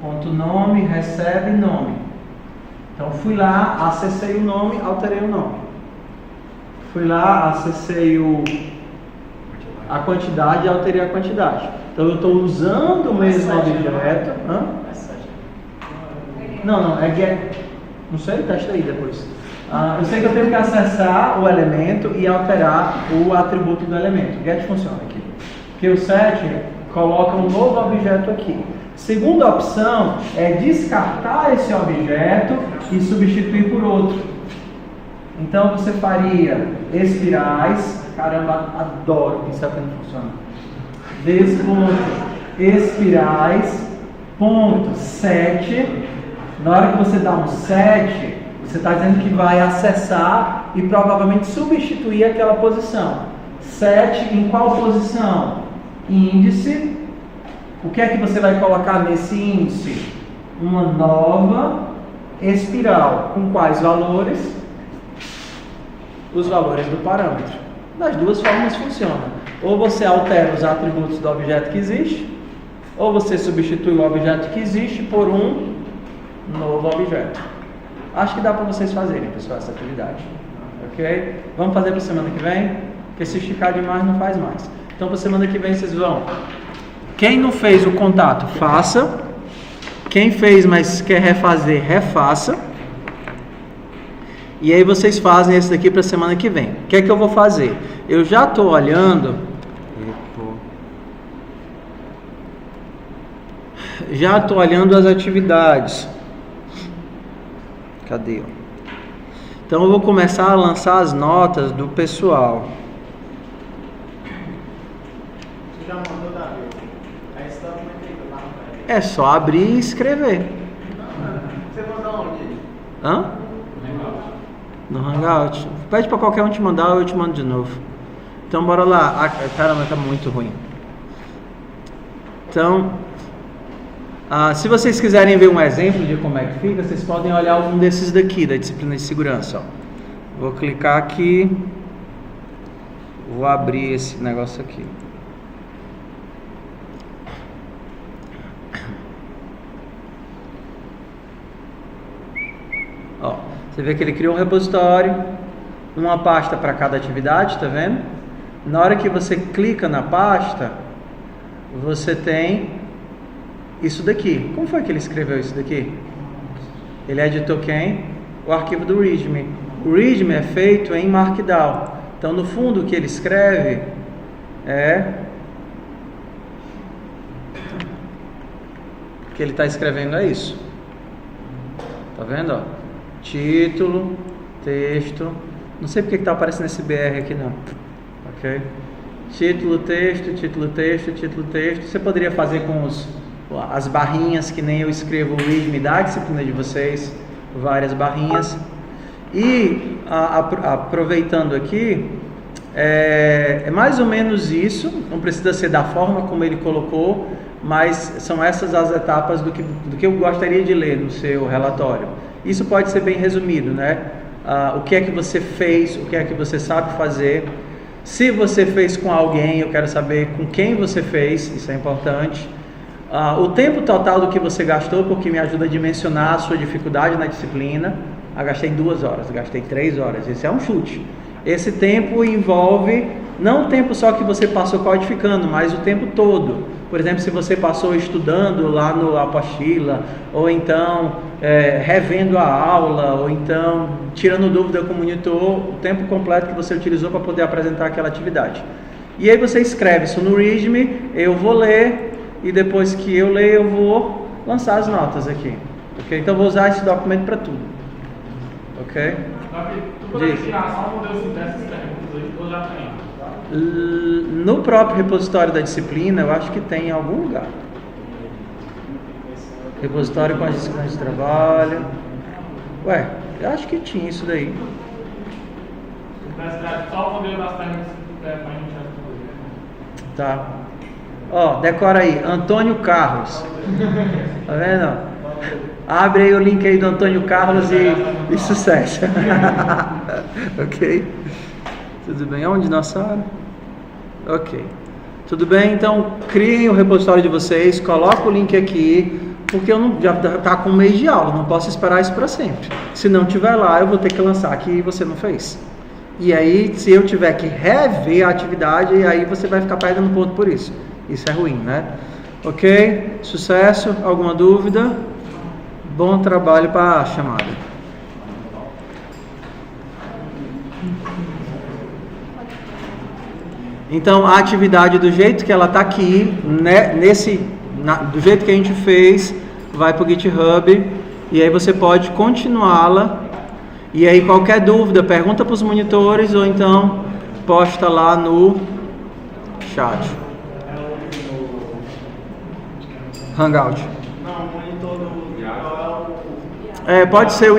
Ponto nome, recebe nome. Então fui lá, acessei o nome, alterei o nome. Fui lá, acessei a quantidade, alterei a quantidade. Então eu estou usando o mesmo objeto. Não, é get. Não sei, testa aí depois. Eu sei que eu tenho que acessar o elemento e alterar o atributo do elemento. Get funciona aqui. Porque o set coloca um novo objeto aqui. Segunda opção é descartar esse objeto e substituir por outro. Então você faria espirais. Caramba, adoro pensar que não funciona. Espirais. Ponto 7. Na hora que você dá um 7, você está dizendo que vai acessar e provavelmente substituir aquela posição. 7 em qual posição? Índice. O que é que você vai colocar nesse índice? Uma nova espiral. Com quais valores? Os valores do parâmetro. Das duas formas funciona. Ou você altera os atributos do objeto que existe, ou você substitui o objeto que existe por um novo objeto. Acho que dá para vocês fazerem, pessoal, essa atividade. Ok? Vamos fazer para semana que vem? Porque se esticar demais não faz mais. Então para semana que vem vocês vão. Quem não fez o contato, faça. Quem fez, mas quer refazer, refaça. E aí vocês fazem esse daqui para semana que vem. O que é que eu vou fazer? Eu já estou olhando. Já estou olhando as atividades. Cadê? Então eu vou começar a lançar as notas do pessoal. Você já mandou, Davi? Aí você está lá. É só abrir e escrever. Você mandou onde? Hã? No Hangout. Pede para qualquer um te mandar ou eu te mando de novo. Então bora lá. Caramba, tá muito ruim. Então, se vocês quiserem ver um exemplo de como é que fica, vocês podem olhar algum desses daqui, da disciplina de segurança. Ó. Vou clicar aqui. Vou abrir esse negócio aqui. Ó, você vê que ele criou um repositório, uma pasta para cada atividade, tá vendo? Na hora que você clica na pasta, você tem isso daqui. Como foi que ele escreveu isso daqui? Ele editou quem? O arquivo do README. O README é feito em Markdown. Então, no fundo, o que ele escreve é... O que ele está escrevendo é isso. Tá vendo? Ó? Título, texto. Não sei porque está aparecendo esse BR aqui, não. ok? Título, texto, título, texto, título, texto. Você poderia fazer com as barrinhas, que nem eu escrevo o README da disciplina de vocês, várias barrinhas. E aproveitando aqui, é mais ou menos isso, não precisa ser da forma como ele colocou, mas são essas as etapas do que eu gostaria de ler no seu relatório. Isso pode ser bem resumido, né? O que é que você fez, o que é que você sabe fazer. Se você fez com alguém, eu quero saber com quem você fez, isso é importante. O tempo total do que você gastou, porque me ajuda a dimensionar a sua dificuldade na disciplina. Gastei 2 horas, gastei 3 horas, esse é um chute. Esse tempo envolve não o tempo só que você passou codificando, mas o tempo todo. Por exemplo, se você passou estudando lá no apostila, ou então revendo a aula, ou então tirando dúvida com o monitor, o tempo completo que você utilizou para poder apresentar aquela atividade. E aí você escreve isso no README, eu vou ler, e depois que eu ler, eu vou lançar as notas aqui. Okay? Então eu vou usar esse documento para tudo. Ok? Tu poderia tirar só um modelo dessas perguntas aí, ou já tem? No próprio repositório da disciplina, eu acho que tem em algum lugar. Repositório com as disciplinas de trabalho. Ué, eu acho que tinha isso daí. Só o modelo das perguntas que der pra gente responder. Tá. Ó, decora aí, Antônio Carlos. Tá vendo? Abre aí o link aí do Antônio Carlos e sucesso. Ok? Tudo bem? Onde nossa hora? Ok. Tudo bem? Então, criem o repositório de vocês, coloca o link aqui, porque já está com um mês de aula, não posso esperar isso para sempre. Se não tiver lá, eu vou ter que lançar aqui e você não fez. E aí, se eu tiver que rever a atividade, aí você vai ficar perdendo ponto por isso. Isso é ruim, né? Ok? Sucesso? Alguma dúvida? Bom trabalho para a chamada. Então, a atividade do jeito que ela está aqui, né, do jeito que a gente fez, vai para o GitHub, e aí você pode continuá-la. E aí qualquer dúvida, pergunta para os monitores, ou então posta lá no chat. Hangout. Não, o monitor do... Pode ser o